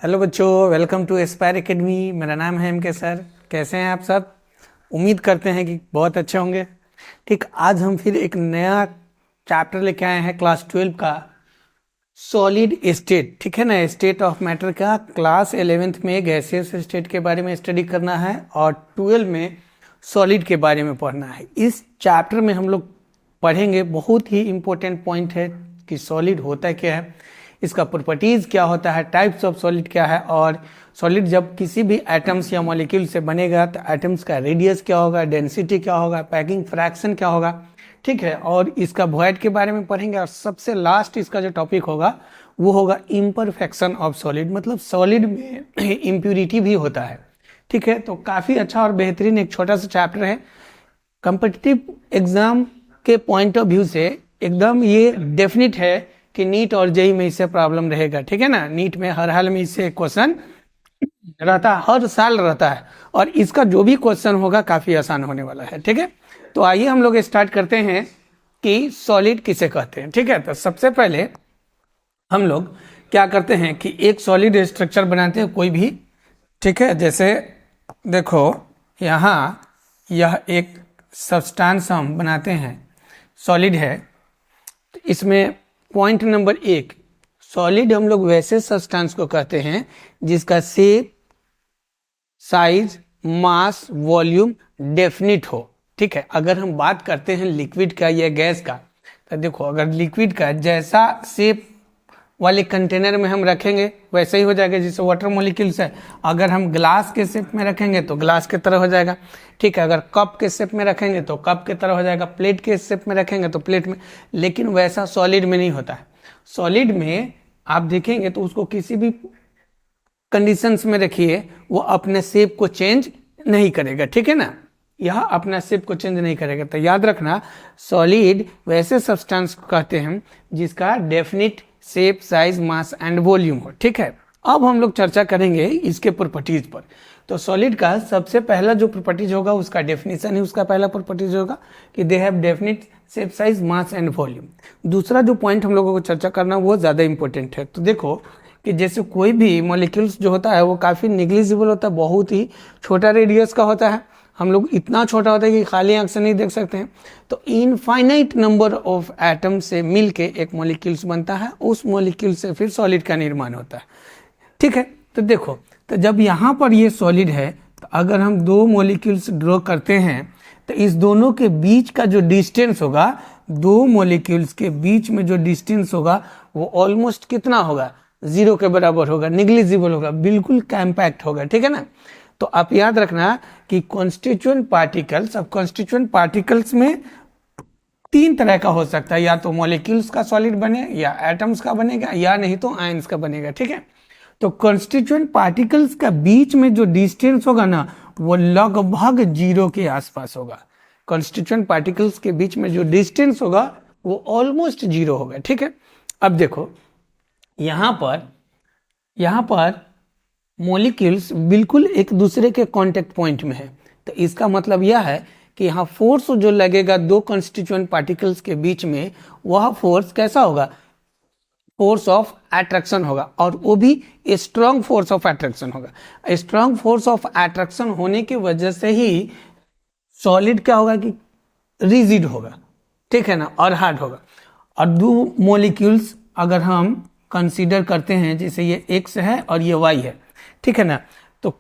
Hello बच्चों, welcome to Aspire academy. मेरा नाम है MK सर। कैसे हैं आप सब? उम्मीद करते हैं कि बहुत अच्छे होंगे। ठीक, आज हम फिर एक नया चैप्टर लेके आए हैं क्लास 12 का, सॉलिड स्टेट। ठीक है ना, स्टेट ऑफ मैटर का क्लास 11th में गैसियस स्टेट के बारे में स्टडी करना है और 12 में सॉलिड के बारे में पढ़ना है। इस चैप्टर में हम लोग पढ़ेंगे, बहुत ही इंपॉर्टेंट पॉइंट है कि सॉलिड होता क्या है, इसका प्रॉपर्टीज क्या होता है, टाइप्स ऑफ सॉलिड क्या है, और सॉलिड जब किसी भी एटम्स या मॉलिक्यूल से बनेगा तो एटम्स का रेडियस क्या होगा, डेंसिटी क्या होगा, पैकिंग फ्रैक्शन क्या होगा। ठीक है, और इसका वॉइड के बारे में पढ़ेंगे और सबसे लास्ट इसका जो टॉपिक होगा वो होगा इम्परफेक्शन ऑफ सॉलिड, मतलब सॉलिड में इम्प्यूरिटी भी होता है। ठीक है, तो काफ़ी अच्छा और बेहतरीन एक छोटा सा चैप्टर है। कॉम्पिटिटिव एग्जाम के पॉइंट ऑफ व्यू से एकदम ये डेफिनेट है कि नीट और जेई में इससे प्रॉब्लम रहेगा। ठीक है ना, नीट में हर हाल में इससे क्वेश्चन रहता है, हर साल रहता है, और इसका जो भी क्वेश्चन होगा काफ़ी आसान होने वाला है। ठीक है, तो आइए हम लोग स्टार्ट करते हैं कि सॉलिड किसे कहते हैं। ठीक है, तो सबसे पहले हम लोग क्या करते हैं कि एक सॉलिड स्ट्रक्चर बनाते हैं कोई भी। ठीक है, जैसे देखो यहाँ यह एक सब्सटेंस हम बनाते हैं, सॉलिड है। तो इसमें पॉइंट नंबर 1, सॉलिड हम लोग वैसे सब्सटेंस को कहते हैं जिसका शेप, साइज, मास, वॉल्यूम डेफिनिट हो। ठीक है, अगर हम बात करते हैं लिक्विड का या गैस का, तो देखो अगर लिक्विड का जैसा शेप वाले कंटेनर में हम रखेंगे वैसे ही हो जाएगा, जैसे वाटर मॉलिक्यूल्स है। अगर हम ग्लास के शेप में रखेंगे तो ग्लास की तरह हो जाएगा। ठीक है, अगर कप के शेप में रखेंगे तो कप की तरह हो जाएगा, प्लेट के शेप में रखेंगे तो प्लेट में। लेकिन वैसा सॉलिड में नहीं होता है। सॉलिड में आप देखेंगे तो उसको किसी भी कंडीशंस में रखिए, वो अपने शेप को चेंज नहीं करेगा। ठीक है ना, यह अपना शेप को चेंज नहीं करेगा। तो याद रखना, सॉलिड वैसे सब्सटेंस को कहते हैं जिसका definite shape, size, mass and volume हो। ठीक है, अब हम लोग चर्चा करेंगे इसके प्रॉपर्टीज पर। तो सॉलिड का सबसे पहला जो प्रॉपर्टीज होगा उसका डेफिनेशन ही उसका पहला प्रॉपर्टीज होगा कि they have definite shape, size, mass and volume. दूसरा जो पॉइंट हम लोगों को चर्चा करना वो ज़्यादा इंपॉर्टेंट है। तो देखो कि जैसे कोई भी मॉलिक्यूल्स जो होता है वो काफ़ी निग्लिजिबल होता है, बहुत ही छोटा रेडियस का होता है। हम लोग इतना छोटा होता है कि खाली आंख से नहीं देख सकते हैं। तो इनफाइनाइट नंबर ऑफ एटम से मिलके एक मॉलिक्यूल्स बनता है, उस मॉलिक्यूल से फिर सॉलिड का निर्माण होता है। ठीक है, तो देखो, तो जब यहाँ पर ये सॉलिड है तो अगर हम दो मॉलिक्यूल्स ड्रॉ करते हैं तो इस दोनों के बीच का जो डिस्टेंस होगा, दो मॉलिक्यूल्स के बीच में जो डिस्टेंस होगा वो ऑलमोस्ट कितना होगा, 0 के बराबर होगा, निग्लिजिबल होगा, बिल्कुल कॉम्पैक्ट होगा। ठीक है ना, तो आप याद रखना कि कॉन्स्टिट्यूएंट पार्टिकल्स, अब कॉन्स्टिट्यूएंट पार्टिकल्स में 3 तरह का हो सकता है, या तो मॉलिक्यूल्स का सॉलिड बने, या एटम्स का बनेगा, या नहीं तो आयंस का बनेगा। ठीक है, तो कॉन्स्टिट्यूएंट पार्टिकल्स का बीच में जो डिस्टेंस होगा ना वो लगभग 0 के आसपास होगा। कॉन्स्टिट्यूएंट पार्टिकल्स के बीच में जो डिस्टेंस होगा वो ऑलमोस्ट 0 होगा। ठीक है, अब देखो यहाँ पर मॉलिक्यूल्स बिल्कुल एक दूसरे के कांटेक्ट पॉइंट में है। तो इसका मतलब यह है कि यहाँ फोर्स जो लगेगा दो कॉन्स्टिट्यूएंट पार्टिकल्स के बीच में, वह फोर्स कैसा होगा, फोर्स ऑफ अट्रैक्शन होगा, और वो भी स्ट्रॉन्ग फोर्स ऑफ अट्रैक्शन होगा। स्ट्रॉन्ग फोर्स ऑफ अट्रैक्शन होने की वजह से ही सॉलिड क्या होगा कि रिजिड होगा। ठीक है ना, और हार्ड होगा। और दो मॉलिक्यूल्स अगर हम कंसीडर करते हैं, जैसे ये एक्स है और ये वाई है, ठीक है ना, तो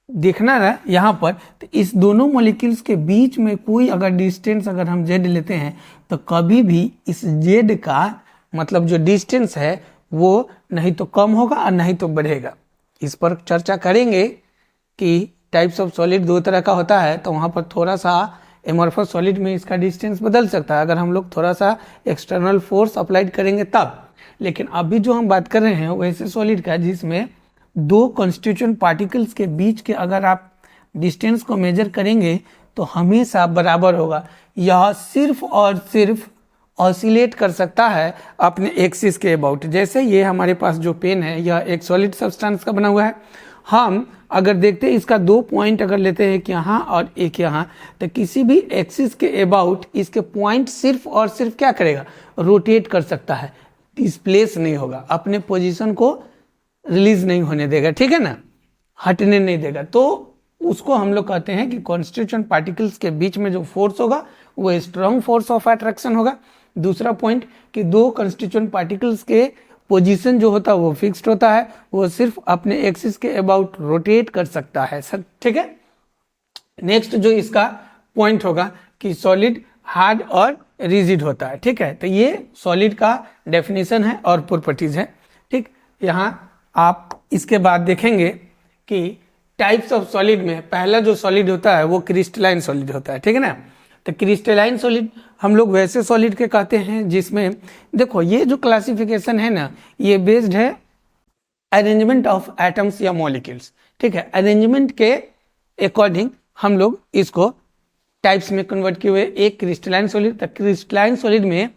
देखना ना यहाँ पर, तो इस दोनों मॉलिक्यूल्स के बीच में कोई अगर डिस्टेंस अगर हम जेड लेते हैं तो कभी भी इस जेड का मतलब जो डिस्टेंस है वो नहीं तो कम होगा और नहीं तो बढ़ेगा। इस पर चर्चा करेंगे कि टाइप्स ऑफ सॉलिड 2 तरह का होता है, तो वहाँ पर थोड़ा सा एमॉर्फस सॉलिड में इसका डिस्टेंस बदल सकता है अगर हम लोग थोड़ा सा एक्सटर्नल फोर्स अप्लाइड करेंगे तब। लेकिन अभी जो हम बात कर रहे हैं वैसे सॉलिड का जिसमें दो कॉन्स्टिट्यूएंट पार्टिकल्स के बीच के अगर आप डिस्टेंस को मेजर करेंगे तो हमेशा बराबर होगा। यह सिर्फ और सिर्फ ऑसिलेट कर सकता है अपने एक्सिस के अबाउट। जैसे ये हमारे पास जो पेन है यह एक सॉलिड सब्सटेंस का बना हुआ है। हम अगर देखते हैं इसका 2 पॉइंट अगर लेते हैं एक यहाँ और एक यहाँ, तो किसी भी एक्सिस के अबाउट इसके पॉइंट सिर्फ और सिर्फ क्या करेगा, रोटेट कर सकता है, डिस्प्लेस नहीं होगा, अपने पोजीशन को रिलीज नहीं होने देगा, ठीक है ना, हटने नहीं देगा। तो उसको हम लोग कहते हैं कि कॉन्स्टिट्यूएंट पार्टिकल्स के बीच में जो फोर्स होगा वो स्ट्रॉन्ग फोर्स ऑफ अट्रैक्शन होगा। दूसरा पॉइंट कि दो कॉन्स्टिट्यूएंट पार्टिकल्स के पोजीशन जो होता है वो फिक्स्ड होता है, वो सिर्फ अपने एक्सिस के अबाउट रोटेट कर सकता है सर, ठीक है। नेक्स्ट जो इसका पॉइंट होगा कि सॉलिड हार्ड और रिजिड होता है, ठीक है। तो ये सॉलिड का डेफिनेशन है और प्रॉपर्टीज है, ठीक। यहाँ आप इसके बाद देखेंगे कि टाइप्स ऑफ सॉलिड में पहला जो सॉलिड होता है वो क्रिस्टलाइन सॉलिड होता है, ठीक है ना। तो क्रिस्टलाइन सॉलिड हम लोग वैसे सॉलिड के कहते हैं जिसमें देखो ये जो क्लासिफिकेशन है ना ये बेस्ड है अरेंजमेंट ऑफ एटम्स या मॉलिक्यूल्स, ठीक है। अरेंजमेंट के अकॉर्डिंग हम लोग इसको टाइप्स में कन्वर्ट किए हुए। एक क्रिस्टलाइन सॉलिड, तो क्रिस्टलाइन सॉलिड में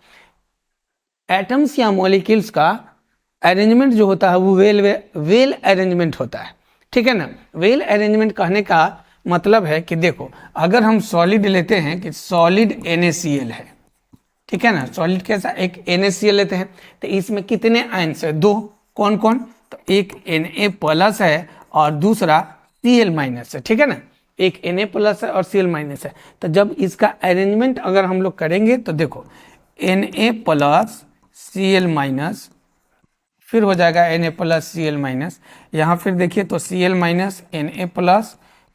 एटम्स या मॉलिक्यूल्स का अरेंजमेंट जो होता है वो वेल अरेंजमेंट होता है, ठीक है ना। वेल अरेंजमेंट कहने का मतलब है कि देखो अगर हम सॉलिड लेते हैं कि सॉलिड NaCl है, ठीक है ना, सॉलिड कैसा, एक NaCl लेते हैं तो इसमें कितने आयन्स है, दो, कौन कौन, तो एक Na+ है और दूसरा Cl- है, ठीक है ना, एक Na+ है और Cl- है। तो जब इसका अरेंजमेंट अगर हम लोग करेंगे तो देखो Na+ Cl-, फिर हो जाएगा Na+ Cl-, यहाँ फिर देखिए तो Cl-, Na+,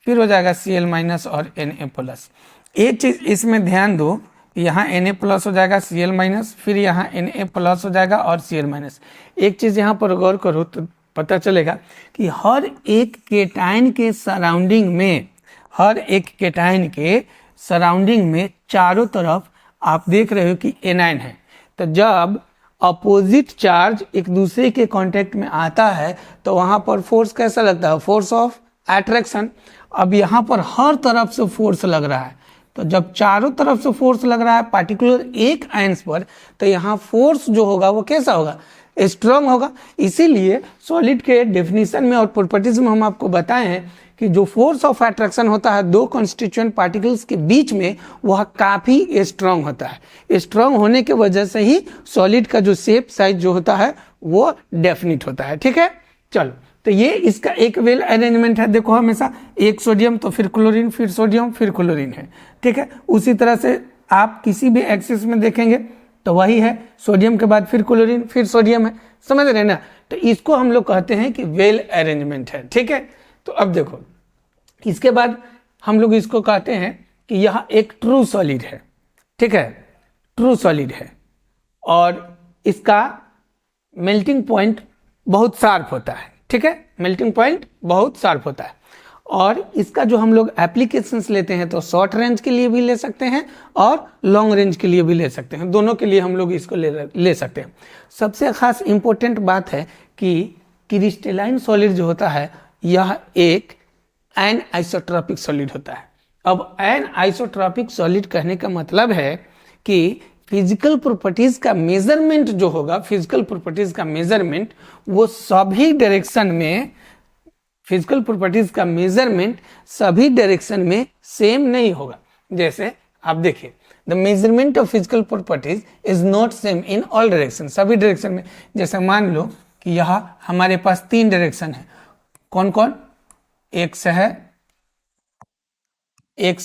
फिर हो जाएगा Cl- और Na+। एक चीज इसमें ध्यान दो, यहाँ Na+ हो जाएगा Cl-, फिर यहाँ Na+ हो जाएगा और Cl-। एक चीज यहाँ पर गौर करो तो पता चलेगा कि हर एक केटाइन के सराउंडिंग में, हर एक केटाइन के सराउंडिंग में चारों तरफ आप देख रहे हो कि एनाइन है। तो जब अपोजिट चार्ज एक दूसरे के कांटेक्ट में आता है तो वहां पर फोर्स कैसा लगता है, फोर्स ऑफ अट्रैक्शन। अब यहाँ पर हर तरफ से फोर्स लग रहा है, तो जब चारों तरफ से फोर्स लग रहा है पार्टिकुलर एक आयंस पर, तो यहाँ फोर्स जो होगा वो कैसा होगा, स्ट्रांग होगा। इसीलिए सॉलिड के डेफिनेशन में और प्रॉपर्टीज में हम आपको बताए हैं कि जो फोर्स ऑफ अट्रैक्शन होता है दो कॉन्स्टिट्यूएंट पार्टिकल्स के बीच में वह काफ़ी स्ट्रांग होता है। स्ट्रांग होने की वजह से ही सॉलिड का जो शेप साइज जो होता है वो डेफिनिट होता है, ठीक है। चलो तो ये इसका एक वेल अरेंजमेंट है, देखो हमेशा एक सोडियम तो फिर क्लोरीन, फिर सोडियम, फिर क्लोरीन है, ठीक है। उसी तरह से आप किसी भी एक्सिस में देखेंगे तो वही है, सोडियम के बाद फिर क्लोरीन, फिर सोडियम है, समझ रहे हैं ना। तो इसको हम लोग कहते हैं कि वेल अरेंजमेंट है, ठीक है। तो अब देखो इसके बाद हम लोग इसको कहते हैं कि यह एक ट्रू सॉलिड है, ठीक है, ट्रू सॉलिड है और इसका मेल्टिंग पॉइंट बहुत शार्प होता है, ठीक है, मेल्टिंग पॉइंट बहुत शार्प होता है। और इसका जो हम लोग एप्लीकेशंस लेते हैं तो शॉर्ट रेंज के लिए भी ले सकते हैं और लॉन्ग रेंज के लिए भी ले सकते हैं, दोनों के लिए हम लोग इसको ले सकते हैं। सबसे खास इंपॉर्टेंट बात है कि क्रिस्टलाइन सॉलिड जो होता है यह एक एन आइसोट्रॉपिक सॉलिड होता है। अब एन आइसोट्रॉपिक सॉलिड कहने का मतलब है कि फिजिकल प्रॉपर्टीज का मेजरमेंट जो होगा, फिजिकल प्रॉपर्टीज का मेजरमेंट वो सभी डायरेक्शन में, फिजिकल प्रॉपर्टीज का मेजरमेंट सभी डायरेक्शन में सेम नहीं होगा। जैसे आप देखिए the measurement of physical properties is not same in all direction, सभी डायरेक्शन में। जैसे मान लो कि यहाँ हमारे पास 3 डायरेक्शन है, कौन कौन, एक्स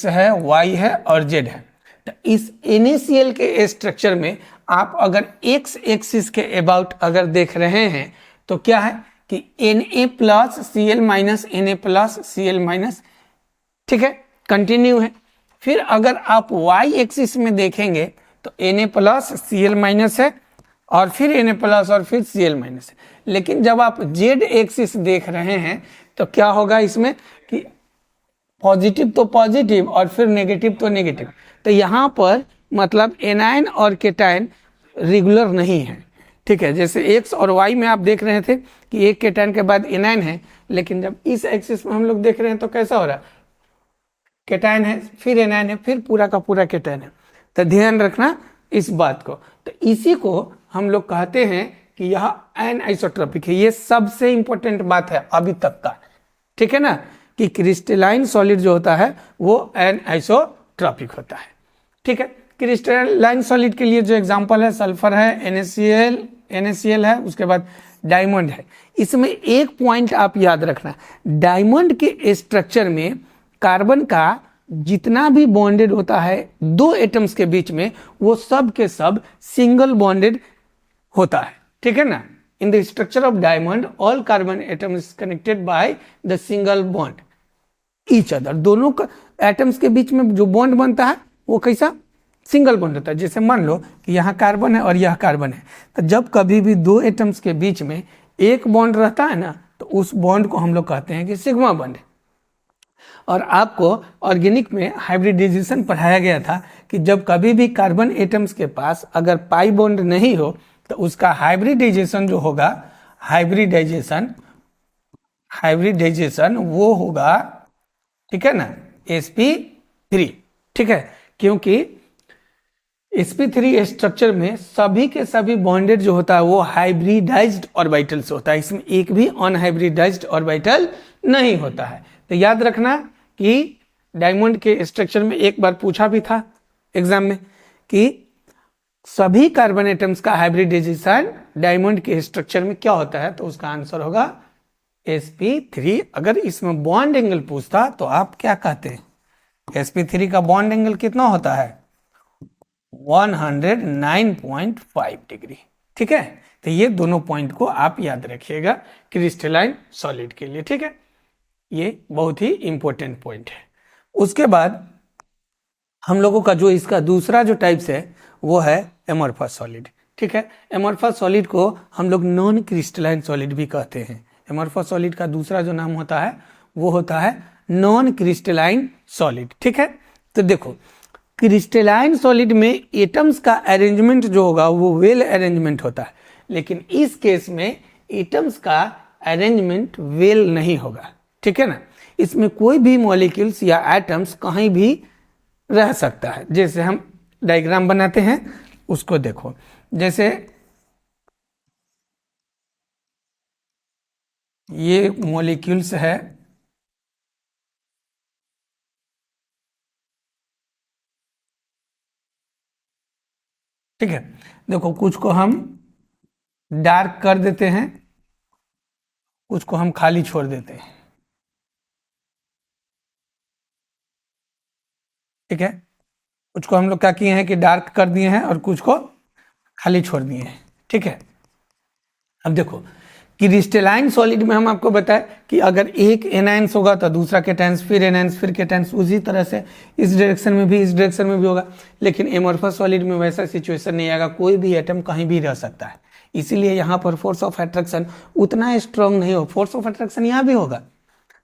है, वाई है और जेड है। तो इस NaCl के स्ट्रक्चर में आप अगर एक्स एक्सिस के अबाउट अगर देख रहे हैं तो क्या है कि Na+ Cl-, Na+ Cl-, ठीक है, कंटिन्यू है। फिर अगर आप वाई एक्सिस में देखेंगे तो Na+ Cl- है और फिर Na+ और फिर Cl- है। लेकिन जब आप जेड एक्सिस देख रहे हैं तो क्या होगा इसमें कि पॉजिटिव तो पॉजिटिव और फिर नेगेटिव तो नेगेटिव। तो यहाँ पर मतलब एनायन और केटायन रेगुलर नहीं है, ठीक है। जैसे एक्स और वाई में आप देख रहे थे कि एक केटायन के बाद एनायन है, लेकिन जब इस एक्सिस में हम लोग देख रहे हैं तो कैसा हो रहा है, केटायन है फिर एनायन है फिर पूरा का पूरा केटायन है। तो ध्यान रखना इस बात को। तो इसी को हम लोग कहते हैं कि यह एन आइसोट्रॉपिक है। ये सबसे इंपॉर्टेंट बात है अभी तक का, ठीक है ना, कि क्रिस्टलाइन सॉलिड जो होता है वो एन आइसोट्रॉपिक होता है, ठीक है। क्रिस्टलाइन सॉलिड के लिए जो एग्जांपल है सल्फर है, NaCl है, उसके बाद डायमंड है। इसमें एक पॉइंट आप याद रखना, डायमंड के स्ट्रक्चर में कार्बन का जितना भी बॉन्डेड होता है दो एटम्स के बीच में, वो सब के सब सिंगल बॉन्डेड होता है, ठीक है ना। In the structure of diamond all carbon atom is connected by the single bond each other. दोनों एटम्स के बीच में जो बॉन्ड बनता है वो कैसा, सिंगल बॉन्ड होता है। जैसे मान लो कि यहाँ कार्बन है और यह कार्बन है, तो जब कभी भी दो एटम्स के बीच में एक बॉन्ड रहता है ना, तो उस बॉन्ड को हम लोग कहते हैं कि सिग्मा बॉन्ड है। और आपको ऑर्गेनिक में हाइब्रिडाइजेशन पढ़ाया गया था कि जब कभी भी कार्बन एटम्स के पास अगर पाई बॉन्ड नहीं हो तो उसका हाइब्रिडाइजेशन जो होगा, हाइब्रिडाइजेशन वो होगा, ठीक है ना, sp3, ठीक है। क्योंकि sp3 स्ट्रक्चर में सभी के सभी बॉन्डेड जो होता है वो हाइब्रिडाइज्ड ऑर्बिटल से होता है, इसमें एक भी अनहाइब्रिडाइज्ड ऑर्बिटल नहीं होता है। तो याद रखना कि डायमंड के स्ट्रक्चर में एक बार पूछा भी था एग्जाम में कि सभी कार्बन एटम्स का हाइब्रिडाइजेशन डायमंड के स्ट्रक्चर में क्या होता है, तो उसका आंसर होगा sp3। अगर इसमें बॉन्ड एंगल पूछता तो आप क्या कहते हैं, sp3 का बॉन्ड एंगल कितना होता है, 109.5 डिग्री, ठीक है। तो ये दोनों पॉइंट को आप याद रखिएगा क्रिस्टलाइन सॉलिड के लिए, ठीक है। ये बहुत ही इंपॉर्टेंट पॉइंट है। उसके बाद हम लोगों का जो इसका दूसरा जो टाइप्स है वो है एमॉर्फस सॉलिड, ठीक है। एमॉर्फस सॉलिड को हम लोग नॉन क्रिस्टलाइन सॉलिड भी कहते हैं। एमॉर्फस सॉलिड का दूसरा जो नाम होता है वो होता है नॉन क्रिस्टलाइन सॉलिड, ठीक है। तो देखो, क्रिस्टलाइन सॉलिड में एटम्स का अरेंजमेंट जो होगा वो वेल अरेंजमेंट होता है, लेकिन इस केस में एटम्स का अरेंजमेंट वेल नहीं होगा, ठीक है ना। इसमें कोई भी मॉलिक्यूल्स या एटम्स कहीं भी रह सकता है। जैसे हम डायग्राम बनाते हैं उसको देखो, जैसे ये मॉलिक्यूल्स है, ठीक है। देखो कुछ को हम डार्क कर देते हैं, कुछ को हम खाली छोड़ देते हैं, ठीक है। कुछ को हम लोग क्या किए हैं कि डार्क कर दिए हैं और कुछ को खाली छोड़ दिए हैं, ठीक है। अब देखो क्रिस्टलाइन सॉलिड में हम आपको बताएं कि अगर एक एनायंस होगा तो दूसरा केटायंस, फिर एनायंस, फिर केटायंस, उसी तरह से इस डायरेक्शन में भी, इस डायरेक्शन में भी होगा। लेकिन एमॉर्फस सॉलिड में वैसा सिचुएशन नहीं आएगा, कोई भी एटम कहीं भी रह सकता है। इसीलिए यहाँ पर फोर्स ऑफ अट्रैक्शन उतना स्ट्रांग नहीं हो, फोर्स ऑफ अट्रैक्शन यहाँ भी होगा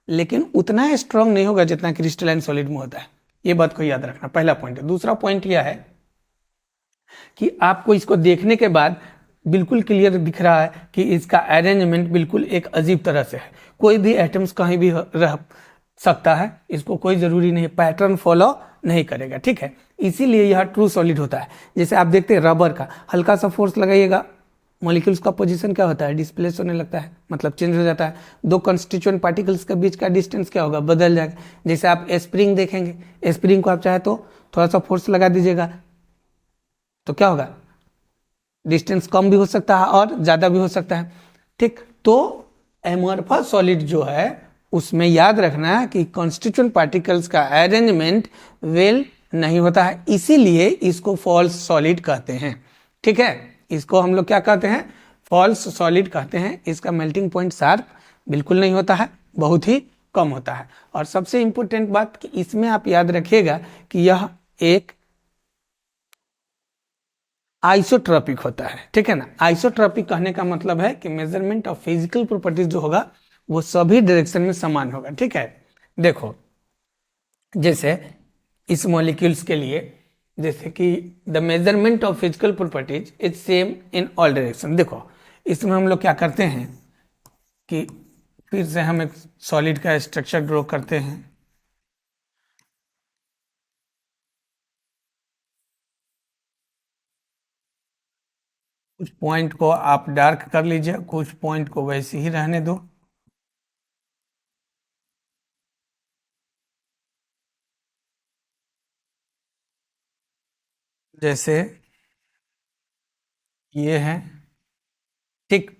लेकिन उतना स्ट्रांग नहीं होगा जितना क्रिस्टलाइन सॉलिड में होता है। ये बात को याद रखना, पहला पॉइंट है। दूसरा पॉइंट यह है कि आपको इसको देखने के बाद बिल्कुल क्लियर दिख रहा है कि इसका अरेंजमेंट बिल्कुल एक अजीब तरह से है, कोई भी एटम्स कहीं भी रह सकता है, इसको कोई जरूरी नहीं, पैटर्न फॉलो नहीं करेगा, ठीक है। इसीलिए यह ट्रू सॉलिड होता है। जैसे आप देखते हैं रबर का हल्का सा फोर्स लगाइएगा, मॉलिक्यूल्स का पोजीशन क्या होता है, डिस्प्लेस होने लगता है, मतलब चेंज हो जाता है। दो कॉन्स्टिट्यूएंट पार्टिकल्स के बीच का डिस्टेंस क्या होगा, बदल जाएगा। जैसे आप स्प्रिंग देखेंगे, स्प्रिंग को आप चाहे तो थोड़ा सा फोर्स लगा दीजिएगा तो क्या होगा, डिस्टेंस कम भी हो सकता है और ज़्यादा भी हो सकता है, ठीक। तो एमॉर्फस सॉलिड जो है उसमें याद रखना कि कॉन्स्टिट्यूएंट पार्टिकल्स का अरेंजमेंट वेल नहीं होता है, इसीलिए इसको फॉल्स सॉलिड कहते हैं, ठीक है। इसको हम लोग क्या कहते हैं, फॉल्स सॉलिड कहते हैं। इसका मेल्टिंग पॉइंट शार्प बिल्कुल नहीं होता है, बहुत ही कम होता है। और सबसे इंपॉर्टेंट बात कि इसमें आप याद रखिएगा कि यह एक आइसोट्रॉपिक होता है, ठीक है ना। आइसोट्रॉपिक कहने का मतलब है कि मेजरमेंट ऑफ फिजिकल प्रॉपर्टीज जो होगा वो सभी डायरेक्शन में समान होगा, ठीक है। देखो जैसे इस मॉलिक्यूल्स के लिए, जैसे कि the measurement of physical properties is same in all direction. देखो इसमें हम लोग क्या करते हैं कि फिर से हम एक सॉलिड का स्ट्रक्चर ड्रॉ करते हैं। कुछ पॉइंट को आप डार्क कर लीजिए, कुछ पॉइंट को वैसे ही रहने दो। जैसे ये है, ठीक।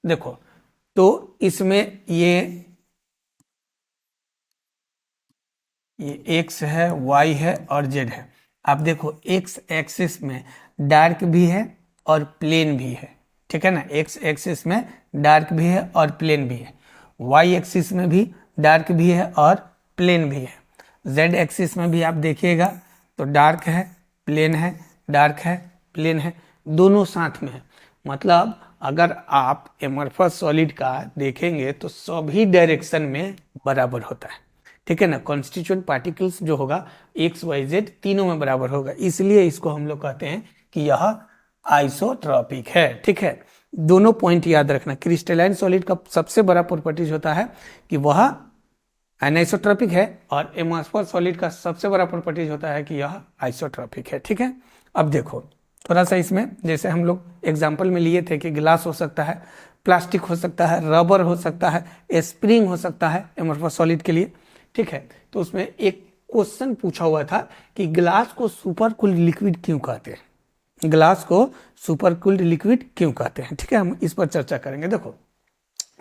देखो, तो इसमें ये x है, y है और z है। आप देखो x एक्सिस में डार्क भी है और प्लेन भी है, ठीक है ना। x एक्सिस में डार्क भी है और प्लेन भी है, y एक्सिस में भी डार्क भी है और प्लेन भी है, z एक्सिस में भी आप देखिएगा तो डार्क है, प्लेन है, डार्क है, प्लेन है, दोनों साथ में है। मतलब अगर आप एमरफस सॉलिड का देखेंगे तो सभी डायरेक्शन में बराबर होता है, ठीक है ना। कॉन्स्टिट्यूएंट पार्टिकल्स जो होगा एक्स वाई जेड तीनों में बराबर होगा, इसलिए इसको हम लोग कहते हैं कि यह आइसोट्रॉपिक है, ठीक है। दोनों पॉइंट याद रखना। क्रिस्टलाइन सॉलिड का सबसे बड़ा प्रॉपर्टीज होता है कि वह एनाइसोट्रॉपिक है, और एमरफस सॉलिड का सबसे बड़ा प्रॉपर्टीज होता है कि यह आइसोट्रॉपिक है, ठीक है। अब देखो थोड़ा सा इसमें, जैसे हम लोग एग्जाम्पल में लिए थे कि गिलास हो सकता है, प्लास्टिक हो सकता है, रबर हो सकता है, स्प्रिंग हो सकता है एमरफस सॉलिड के लिए, ठीक है। तो उसमें एक क्वेश्चन पूछा हुआ था कि ग्लास को सुपर कूल्ड लिक्विड क्यों कहते हैं, ग्लास को सुपर कूल्ड लिक्विड क्यों कहते हैं, ठीक है। हम इस पर चर्चा करेंगे। देखो,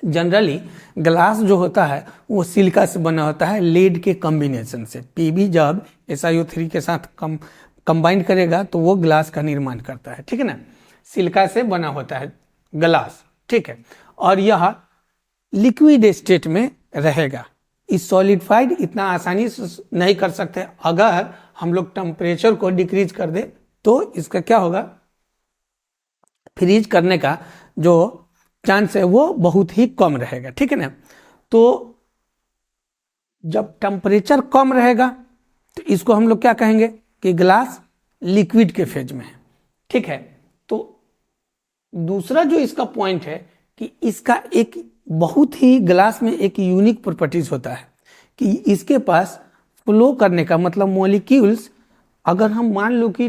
जनरली ग्लास जो होता है वो सिलिका से बना होता है, लेड के कॉम्बिनेशन से। पीबी जब SiO3 के साथ कंबाइंड करेगा तो वो ग्लास का निर्माण करता है, ठीक है ना। सिलिका से बना होता है ग्लास, ठीक है, और यह लिक्विड स्टेट में रहेगा। इस सॉलिडिफाइड इतना आसानी से नहीं कर सकते, अगर हम लोग टेम्परेचर को डिक्रीज कर दे तो इसका क्या होगा, फ्रीज करने का जो चांस है वो बहुत ही कम रहेगा, ठीक है ना। तो जब टेम्परेचर कम रहेगा तो इसको हम लोग क्या कहेंगे कि ग्लास लिक्विड के फेज में है, ठीक है। तो दूसरा जो इसका पॉइंट है कि इसका एक बहुत ही ग्लास में एक यूनिक प्रॉपर्टीज होता है कि इसके पास फ्लो करने का मतलब मॉलिक्यूल्स, अगर हम मान लो कि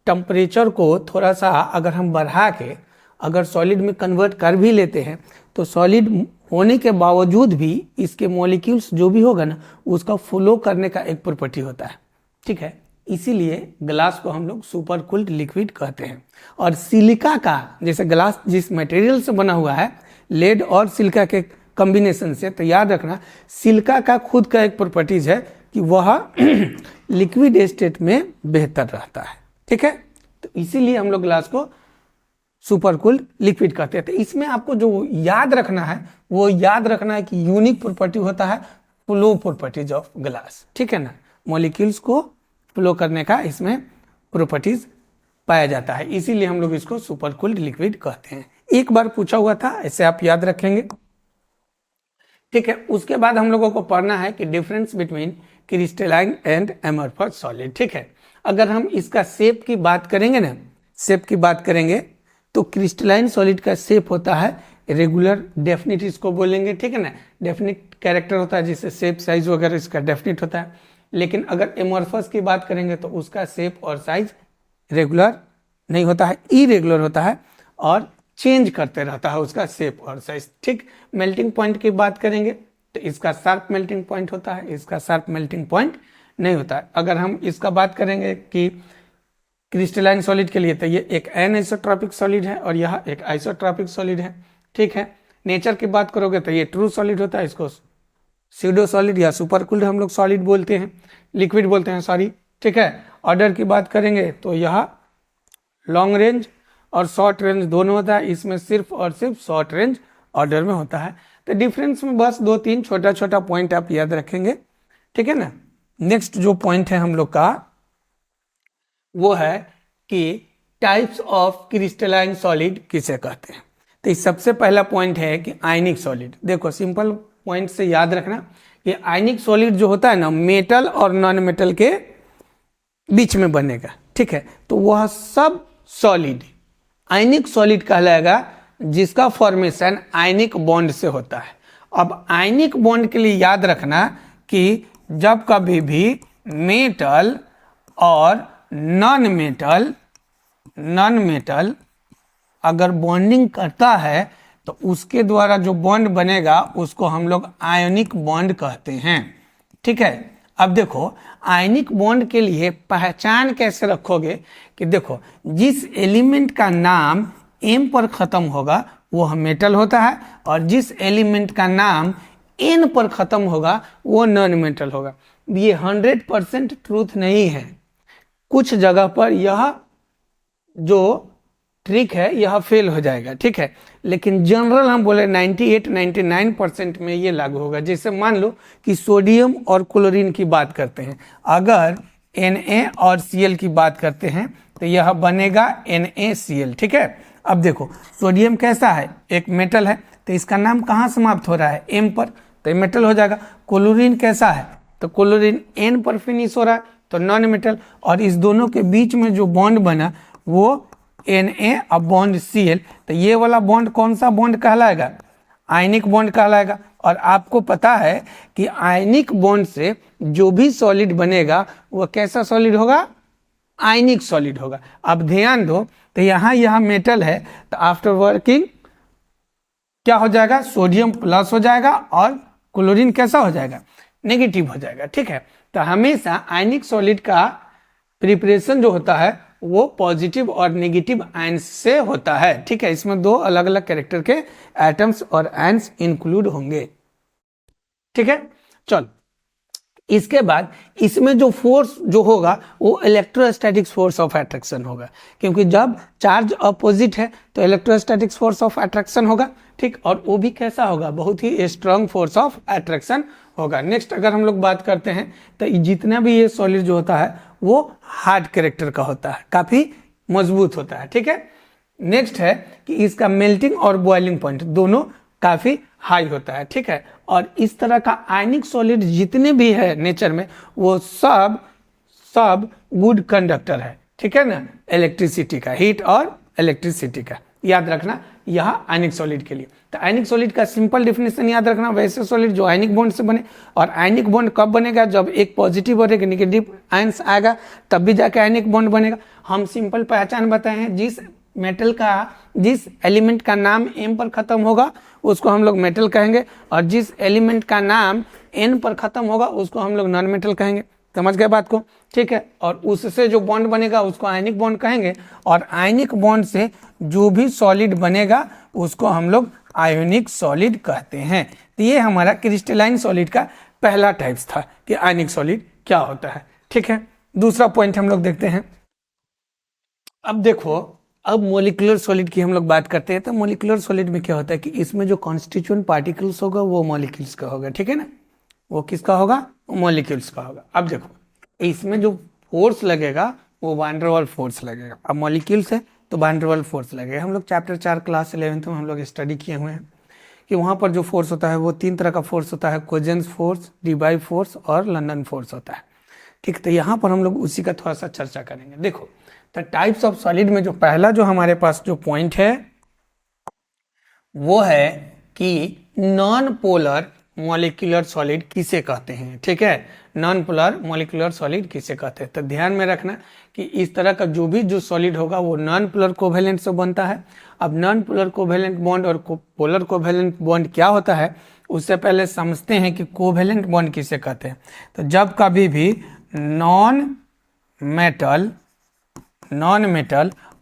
टेम्परेचर को थोड़ा सा अगर हम बढ़ा के अगर सॉलिड में कन्वर्ट कर भी लेते हैं तो सॉलिड होने के बावजूद भी इसके मॉलिक्यूल्स जो भी होगा ना उसका फ्लो करने का एक प्रॉपर्टी होता है, ठीक है। इसीलिए ग्लास को हम लोग सुपर कूल्ड लिक्विड कहते हैं। और सिलिका का, जैसे ग्लास जिस मटेरियल से बना हुआ है, लेड और सिलिका के कॉम्बिनेशन से, तो याद रखना सिलिका का खुद का एक प्रॉपर्टीज है कि वह लिक्विड स्टेट में बेहतर रहता है, ठीक है। तो इसीलिए हम लोग ग्लास को सुपर कूल्ड लिक्विड कहते हैं। तो इसमें आपको जो याद रखना है वो याद रखना है कि यूनिक प्रॉपर्टी होता है फ्लो प्रॉपर्टीज ऑफ ग्लास, ठीक है ना। मॉलिक्यूल्स को फ्लो करने का इसमें प्रॉपर्टीज पाया जाता है, इसीलिए हम लोग इसको सुपर कूल्ड लिक्विड कहते हैं। एक बार पूछा हुआ था, ऐसे आप याद रखेंगे, ठीक है। उसके बाद हम लोगों को पढ़ना है कि difference between crystalline and amorphous solid, ठीक है। अगर हम इसका शेप की बात करेंगे ना, शेप की बात करेंगे तो क्रिस्टलाइन सॉलिड का शेप होता है रेगुलर, डेफिनिट इसको बोलेंगे, ठीक है ना। डेफिनिट कैरेक्टर होता है जिससे शेप साइज वगैरह इसका डेफिनिट होता है। लेकिन अगर एमरफस की बात करेंगे तो उसका शेप और साइज रेगुलर नहीं होता है, इरेगुलर होता है और चेंज करते रहता है उसका शेप और साइज, ठीक। मेल्टिंग पॉइंट की बात करेंगे तो इसका शार्प मेल्टिंग पॉइंट होता है, इसका शार्प मेल्टिंग पॉइंट नहीं होता है। अगर हम इसका बात करेंगे कि क्रिस्टलाइन सॉलिड के लिए तो ये एक एनआइसोट्रॉपिक सॉलिड है और यह एक आइसोट्रॉपिक सॉलिड है, ठीक है। नेचर की बात करोगे तो ये ट्रू सॉलिड होता है, इसको स्यूडो सॉलिड या सुपर कूल्ड हम लोग सॉलिड बोलते हैं, लिक्विड बोलते हैं, सॉरी, ठीक है। ऑर्डर की बात करेंगे तो यह लॉन्ग रेंज और शॉर्ट रेंज दोनों होता है, इसमें सिर्फ और सिर्फ शॉर्ट रेंज ऑर्डर में होता है। तो डिफरेंस में बस 2-3 छोटा छोटा पॉइंट आप याद रखेंगे, ठीक है ना। नेक्स्ट जो पॉइंट है हम लोग का वो है कि टाइप्स ऑफ क्रिस्टलाइन सॉलिड किसे कहते हैं। तो इस सबसे पहला पॉइंट है कि आयनिक सॉलिड। देखो सिंपल पॉइंट से याद रखना कि आयनिक सॉलिड जो होता है ना मेटल और नॉन मेटल के बीच में बनेगा, ठीक है। तो वह सब सॉलिड आयनिक सॉलिड कहलाएगा जिसका फॉर्मेशन आयनिक बॉन्ड से होता है। अब आयनिक बॉन्ड के लिए याद रखना कि जब कभी भी मेटल और नॉन मेटल अगर बॉन्डिंग करता है तो उसके द्वारा जो बॉन्ड बनेगा उसको हम लोग आयनिक बॉन्ड कहते हैं, ठीक है। अब देखो आयनिक बॉन्ड के लिए पहचान कैसे रखोगे कि देखो जिस एलिमेंट का नाम एम पर खत्म होगा वो मेटल होता है, और जिस एलिमेंट का नाम एन पर खत्म होगा वो नॉन मेटल होगा। ये 100% ट्रूथ नहीं है, कुछ जगह पर यह जो ट्रिक है यह फेल हो जाएगा, ठीक है, लेकिन जनरल हम बोले 98-99% में ये लागू होगा। जैसे मान लो कि सोडियम और क्लोरीन की बात करते हैं, अगर Na और Cl की बात करते हैं तो यह बनेगा NaCl, ठीक है। अब देखो सोडियम कैसा है, एक मेटल है, तो इसका नाम कहाँ समाप्त हो रहा है, M पर, तो ये मेटल हो जाएगा। क्लोरीन कैसा है, तो क्लोरीन N पर फिनिश हो रहा है, तो नॉन मेटल। और इस दोनों के बीच में जो बॉन्ड बना वो Na अब बॉन्ड Cl, तो ये वाला बॉन्ड कौन सा बॉन्ड कहलाएगा, आयनिक बॉन्ड कहलाएगा। और आपको पता है कि आयनिक बॉन्ड से जो भी सॉलिड बनेगा वो कैसा सॉलिड होगा, आयनिक सॉलिड होगा। अब ध्यान दो, तो यहाँ यह मेटल है, तो आफ्टर वर्किंग क्या हो जाएगा, सोडियम प्लस हो जाएगा और क्लोरीन कैसा हो जाएगा, नेगेटिव हो जाएगा, ठीक है। तो हमेशा आयनिक सॉलिड का प्रिपरेशन जो होता है वो पॉजिटिव और नेगेटिव आयंस से होता है, ठीक है। इसमें दो अलग अलग कैरेक्टर के एटम्स और आयंस इंक्लूड होंगे, ठीक है। चल इसके बाद इसमें जो फोर्स जो होगा वो इलेक्ट्रोस्टैटिक्स फोर्स ऑफ अट्रैक्शन होगा, क्योंकि जब चार्ज अपोजिट है तो इलेक्ट्रोस्टैटिक्स फोर्स ऑफ अट्रैक्शन होगा, ठीक, और वो भी कैसा होगा, बहुत ही स्ट्रांग फोर्स ऑफ अट्रैक्शन होगा। नेक्स्ट अगर हम लोग बात करते हैं तो जितना भी ये सॉलिड जो होता है वो हार्ड कैरेक्टर का होता है, काफी मजबूत होता है, ठीक है। नेक्स्ट है कि इसका मेल्टिंग और बॉइलिंग पॉइंट दोनों काफी हाई होता है, ठीक है। और इस तरह का आयनिक सॉलिड जितने भी है नेचर में वो सब गुड कंडक्टर है, ठीक है ना, इलेक्ट्रिसिटी का, हीट और इलेक्ट्रिसिटी का, याद रखना यह आयनिक सॉलिड के लिए। तो आयनिक सॉलिड का सिंपल डिफिनेशन याद रखना, वैसे सॉलिड जो आयनिक बॉन्ड से बने, और आयनिक बॉन्ड कब बनेगा, जब एक पॉजिटिव और एक नेगेटिव आयंस आएगा तब भी जाके आयनिक बॉन्ड बनेगा। हम सिंपल पहचान बताए हैं, जिस मेटल का, जिस एलिमेंट का नाम M पर खत्म होगा उसको हम लोग मेटल कहेंगे, और जिस एलिमेंट का नाम N पर खत्म होगा उसको हम लोग नॉन मेटल कहेंगे। समझ गए बात को, ठीक है। और उससे जो बॉन्ड बनेगा उसको आयनिक बॉन्ड कहेंगे, और आयनिक बॉन्ड से जो भी सॉलिड बनेगा उसको हम लोग आयोनिक सॉलिड कहते हैं। तो ये हमारा क्रिस्टलाइन सॉलिड का पहला टाइप्स था कि आयनिक सॉलिड क्या होता है, ठीक है। दूसरा पॉइंट हम लोग देखते हैं। अब देखो, अब मोलिकुलर सॉलिड की हम लोग बात करते हैं, तो मोलिकुलर सॉलिड में क्या होता है कि इसमें जो कॉन्स्टिट्यूएंट पार्टिकल्स होगा वो मॉलिक्यूल्स का होगा, ठीक है ना, वो किसका होगा, मॉलिक्यूल्स का होगा। अब देखो इसमें जो फोर्स लगेगा वो वैन डर वाल्स फोर्स लगेगा। अब मॉलिक्यूल्स है तो वैन डर वाल्स फोर्स लगेगा। हम लोग चैप्टर 4 क्लास 11th में हम लोग स्टडी किए हुए हैं कि वहाँ पर जो फोर्स होता है वो 3 तरह का फोर्स होता है, कोजेंस फोर्स, डीबाई फोर्स और लंदन फोर्स होता है, ठीक। तो यहाँ पर हम लोग उसी का थोड़ा सा चर्चा करेंगे। देखो तो टाइप्स ऑफ सॉलिड में जो पहला जो हमारे पास जो पॉइंट है वो है कि नॉन पोलर मॉलिक्यूलर सॉलिड किसे कहते हैं, ठीक है। नॉन पोलर मॉलिक्यूलर सॉलिड किसे कहते हैं, तो ध्यान में रखना कि इस तरह का जो सॉलिड होगा वो नॉन पोलर कोवेलेंट से बनता है। अब नॉन पोलर कोवेलेंट बॉन्ड और पोलर कोवेलेंट बॉन्ड क्या होता है उससे पहले समझते हैं कि कोवेलेंट बॉन्ड किसे कहते हैं। तो जब कभी भी नॉन मेटल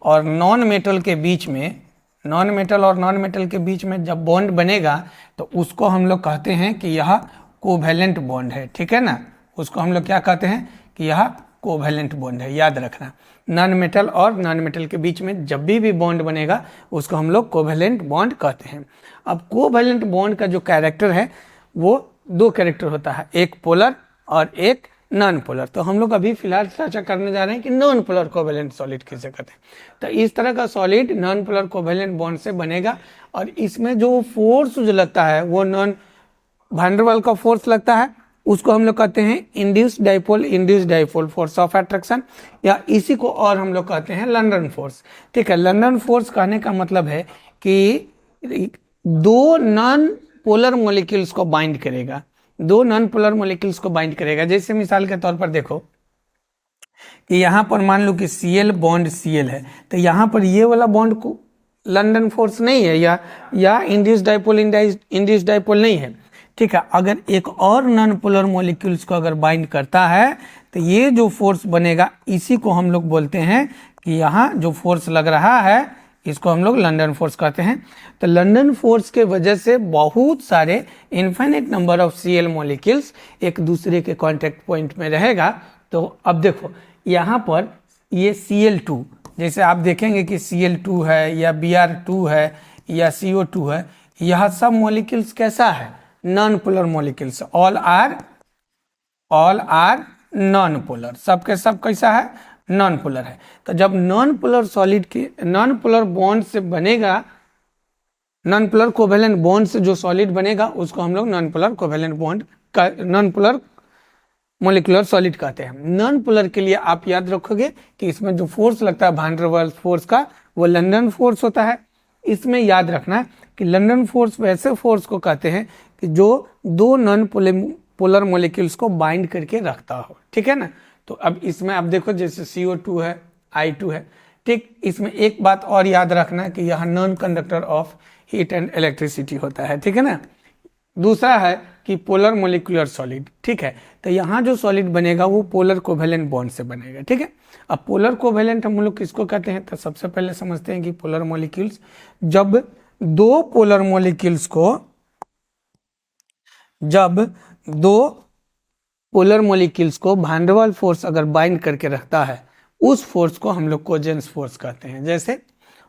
और नॉन मेटल के बीच में, नॉन मेटल के बीच में जब बॉन्ड बनेगा तो उसको हम लोग कहते हैं कि यह कोवेलेंट बॉन्ड है, ठीक है ना, उसको हम लोग क्या कहते हैं कि यह कोवेलेंट बॉन्ड है, याद रखना। नॉन मेटल और नॉन मेटल के बीच में जब भी बॉन्ड बनेगा उसको हम लोग कोवेलेंट बॉन्ड कहते हैं। अब कोवेलेंट बॉन्ड का जो कैरेक्टर है वो 2 कैरेक्टर होता है, एक पोलर और एक नॉन पोलर। तो हम लोग अभी फिलहाल चर्चा करने जा रहे हैं कि नॉन पोलर कोवेलेंट सॉलिड किसे कहते हैं। तो इस तरह का solid non polar covalent bond से बनेगा, और इसमें जो फोर्स जो लगता है वो वैन डर वाल्स का फोर्स लगता है, उसको हम लोग कहते हैं induced dipole force of attraction, या इसी को और हम लोग कहते हैं लंदन फोर्स, ठीक है। लंदन फोर्स कहने का मतलब है कि 2 नॉन पोलर मॉलिक्यूल्स को बाइंड करेगा, 2 नॉन पोलर मॉलिक्यूल्स को बाइंड करेगा। जैसे मिसाल के तौर पर देखो कि यहाँ पर मान लो कि Cl बॉन्ड Cl है, तो यहाँ पर ये वाला बॉन्ड को लंदन फोर्स नहीं है या इंड्यूस्ड डाइपोल नहीं है, ठीक है। अगर एक और नॉन पोलर मॉलिक्यूल्स को अगर बाइंड करता है तो ये जो फोर्स बनेगा इसी को हम लोग बोलते हैं कि यहाँ जो फोर्स लग रहा है इसको हम लोग लंदन फोर्स कहते हैं। तो लंदन फोर्स के वजह से बहुत सारे infinite number of Cl molecules एक दूसरे के कांटेक्ट पॉइंट में रहेगा। तो अब देखो यहाँ पर ये Cl2, जैसे आप देखेंगे कि Cl2 है या Br2 है या CO2 है, यह सब मॉलिक्यूल्स कैसा है, non polar molecules, all are non polar, सब के सब कैसा है, नॉन पोलर है। तो जब नॉन पोलर सॉलिड की नॉन पोलर बॉन्ड से बनेगा, नॉन पोलर कोवेलेंट बॉन्ड से जो सॉलिड बनेगा उसको हम लोग नॉन पोलर कोवेलेंट बॉन्ड का नॉन पोलर मोलिकुलर सॉलिड कहते हैं। नॉन पोलर के लिए आप याद रखोगे कि इसमें जो फोर्स लगता है वैन डर वाल्स फोर्स का, वो लंदन फोर्स होता है। इसमें याद रखना कि लंदन फोर्स वैसे फोर्स को कहते हैं कि जो दो नॉन पोलर मॉलिक्यूल्स को बाइंड करके रखता हो, ठीक है ना। तो अब इसमें आप देखो जैसे CO2 है, I2 है, ठीक। इसमें एक बात और याद रखना कि यह non conductor of heat and electricity होता है, ठीक है ना। दूसरा है कि पोलर मोलिकुलर सॉलिड, ठीक है। तो यहाँ जो सॉलिड बनेगा वो पोलर कोवेलेंट बॉन्ड से बनेगा, ठीक है। अब पोलर कोवेलेंट हम लोग किसको कहते हैं, तो सबसे पहले समझते हैं कि पोलर मॉलिक्यूल्स, जब दो पोलर मॉलिक्यूल्स को वैन डर वाल्स फोर्स अगर बाइंड करके रखता है, उस फोर्स को हम लोग कोजेंस फोर्स कहते हैं। जैसे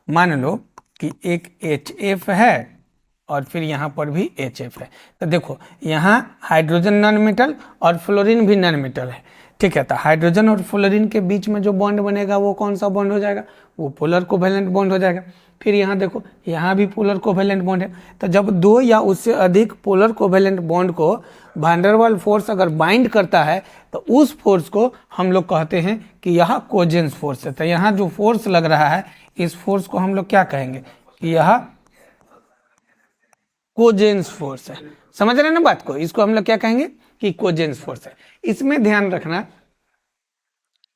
मान लो कि एक HF है और फिर यहाँ पर भी HF है, तो देखो यहाँ हाइड्रोजन नॉन मेटल और फ्लोरीन भी नॉन मेटल है, ठीक है। तो हाइड्रोजन और फ्लोरीन के बीच में जो बॉन्ड बनेगा वो कौन सा बॉन्ड हो जाएगा, वो पोलर कोवेलेंट बॉन्ड हो जाएगा। फिर यहाँ देखो यहाँ भी पोलर कोवेलेंट बॉन्ड है। तो जब दो या उससे अधिक पोलर कोवेलेंट बॉन्ड को वैन डर वाल्स फोर्स अगर बाइंड करता है तो उस फोर्स को हम लोग कहते हैं कि यह कोजेंस फोर्स है। तो यहाँ जो फोर्स लग रहा है इस फोर्स को हम लोग क्या कहेंगे कि यह कोजेंस फोर्स है। समझ रहे हैं ना बात को, इसको हम लोग क्या कहेंगे कि कोजेंस फोर्स है। इसमें ध्यान रखना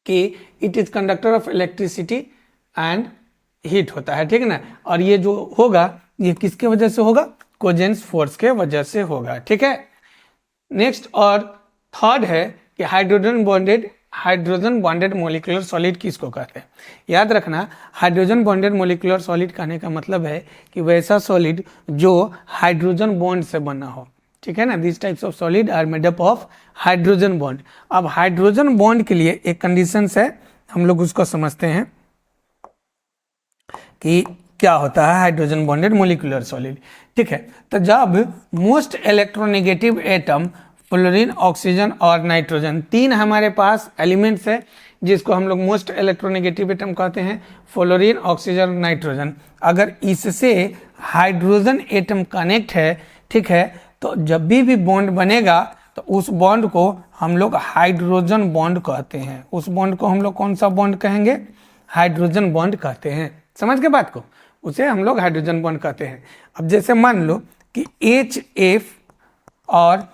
कि it is conductor of electricity and heat होता है, ठीक है ना। और ये जो होगा ये किसके वजह से होगा, कोजेंस फोर्स के वजह से होगा, ठीक है। नेक्स्ट और थर्ड है कि हाइड्रोजन बॉन्डेड मोलिकुलर सॉलिड किसको कहते हैं। याद रखना हाइड्रोजन बॉन्डेड मोलिकुलर सॉलिड कहने का मतलब है कि वैसा सॉलिड जो हाइड्रोजन बॉन्ड से बना हो, ठीक है ना। This types of solid are made up of hydrogen bond. अब हाइड्रोजन बॉन्ड के लिए एक कंडीशन है, हम लोग उसको समझते हैं कि क्या होता है हाइड्रोजन बॉन्डेड मोलिकुलर सॉलिड, ठीक है। तो जब most electronegative atom fluorine, oxygen और नाइट्रोजन, तीन हमारे पास एलिमेंट्स है जिसको हम लोग मोस्ट इलेक्ट्रोनेगेटिव एटम कहते हैं, फ्लोरीन, ऑक्सीजन, नाइट्रोजन। अगर इससे हाइड्रोजन एटम कनेक्ट है, ठीक है, तो जब भी बॉन्ड बनेगा तो उस बॉन्ड को हम लोग हाइड्रोजन बॉन्ड कहते हैं। उस बॉन्ड को हम लोग कौन सा बॉन्ड कहेंगे, हाइड्रोजन बॉन्ड कहते हैं। समझ के बात को, उसे हम लोग हाइड्रोजन बॉन्ड कहते हैं। अब जैसे मान लो कि HF और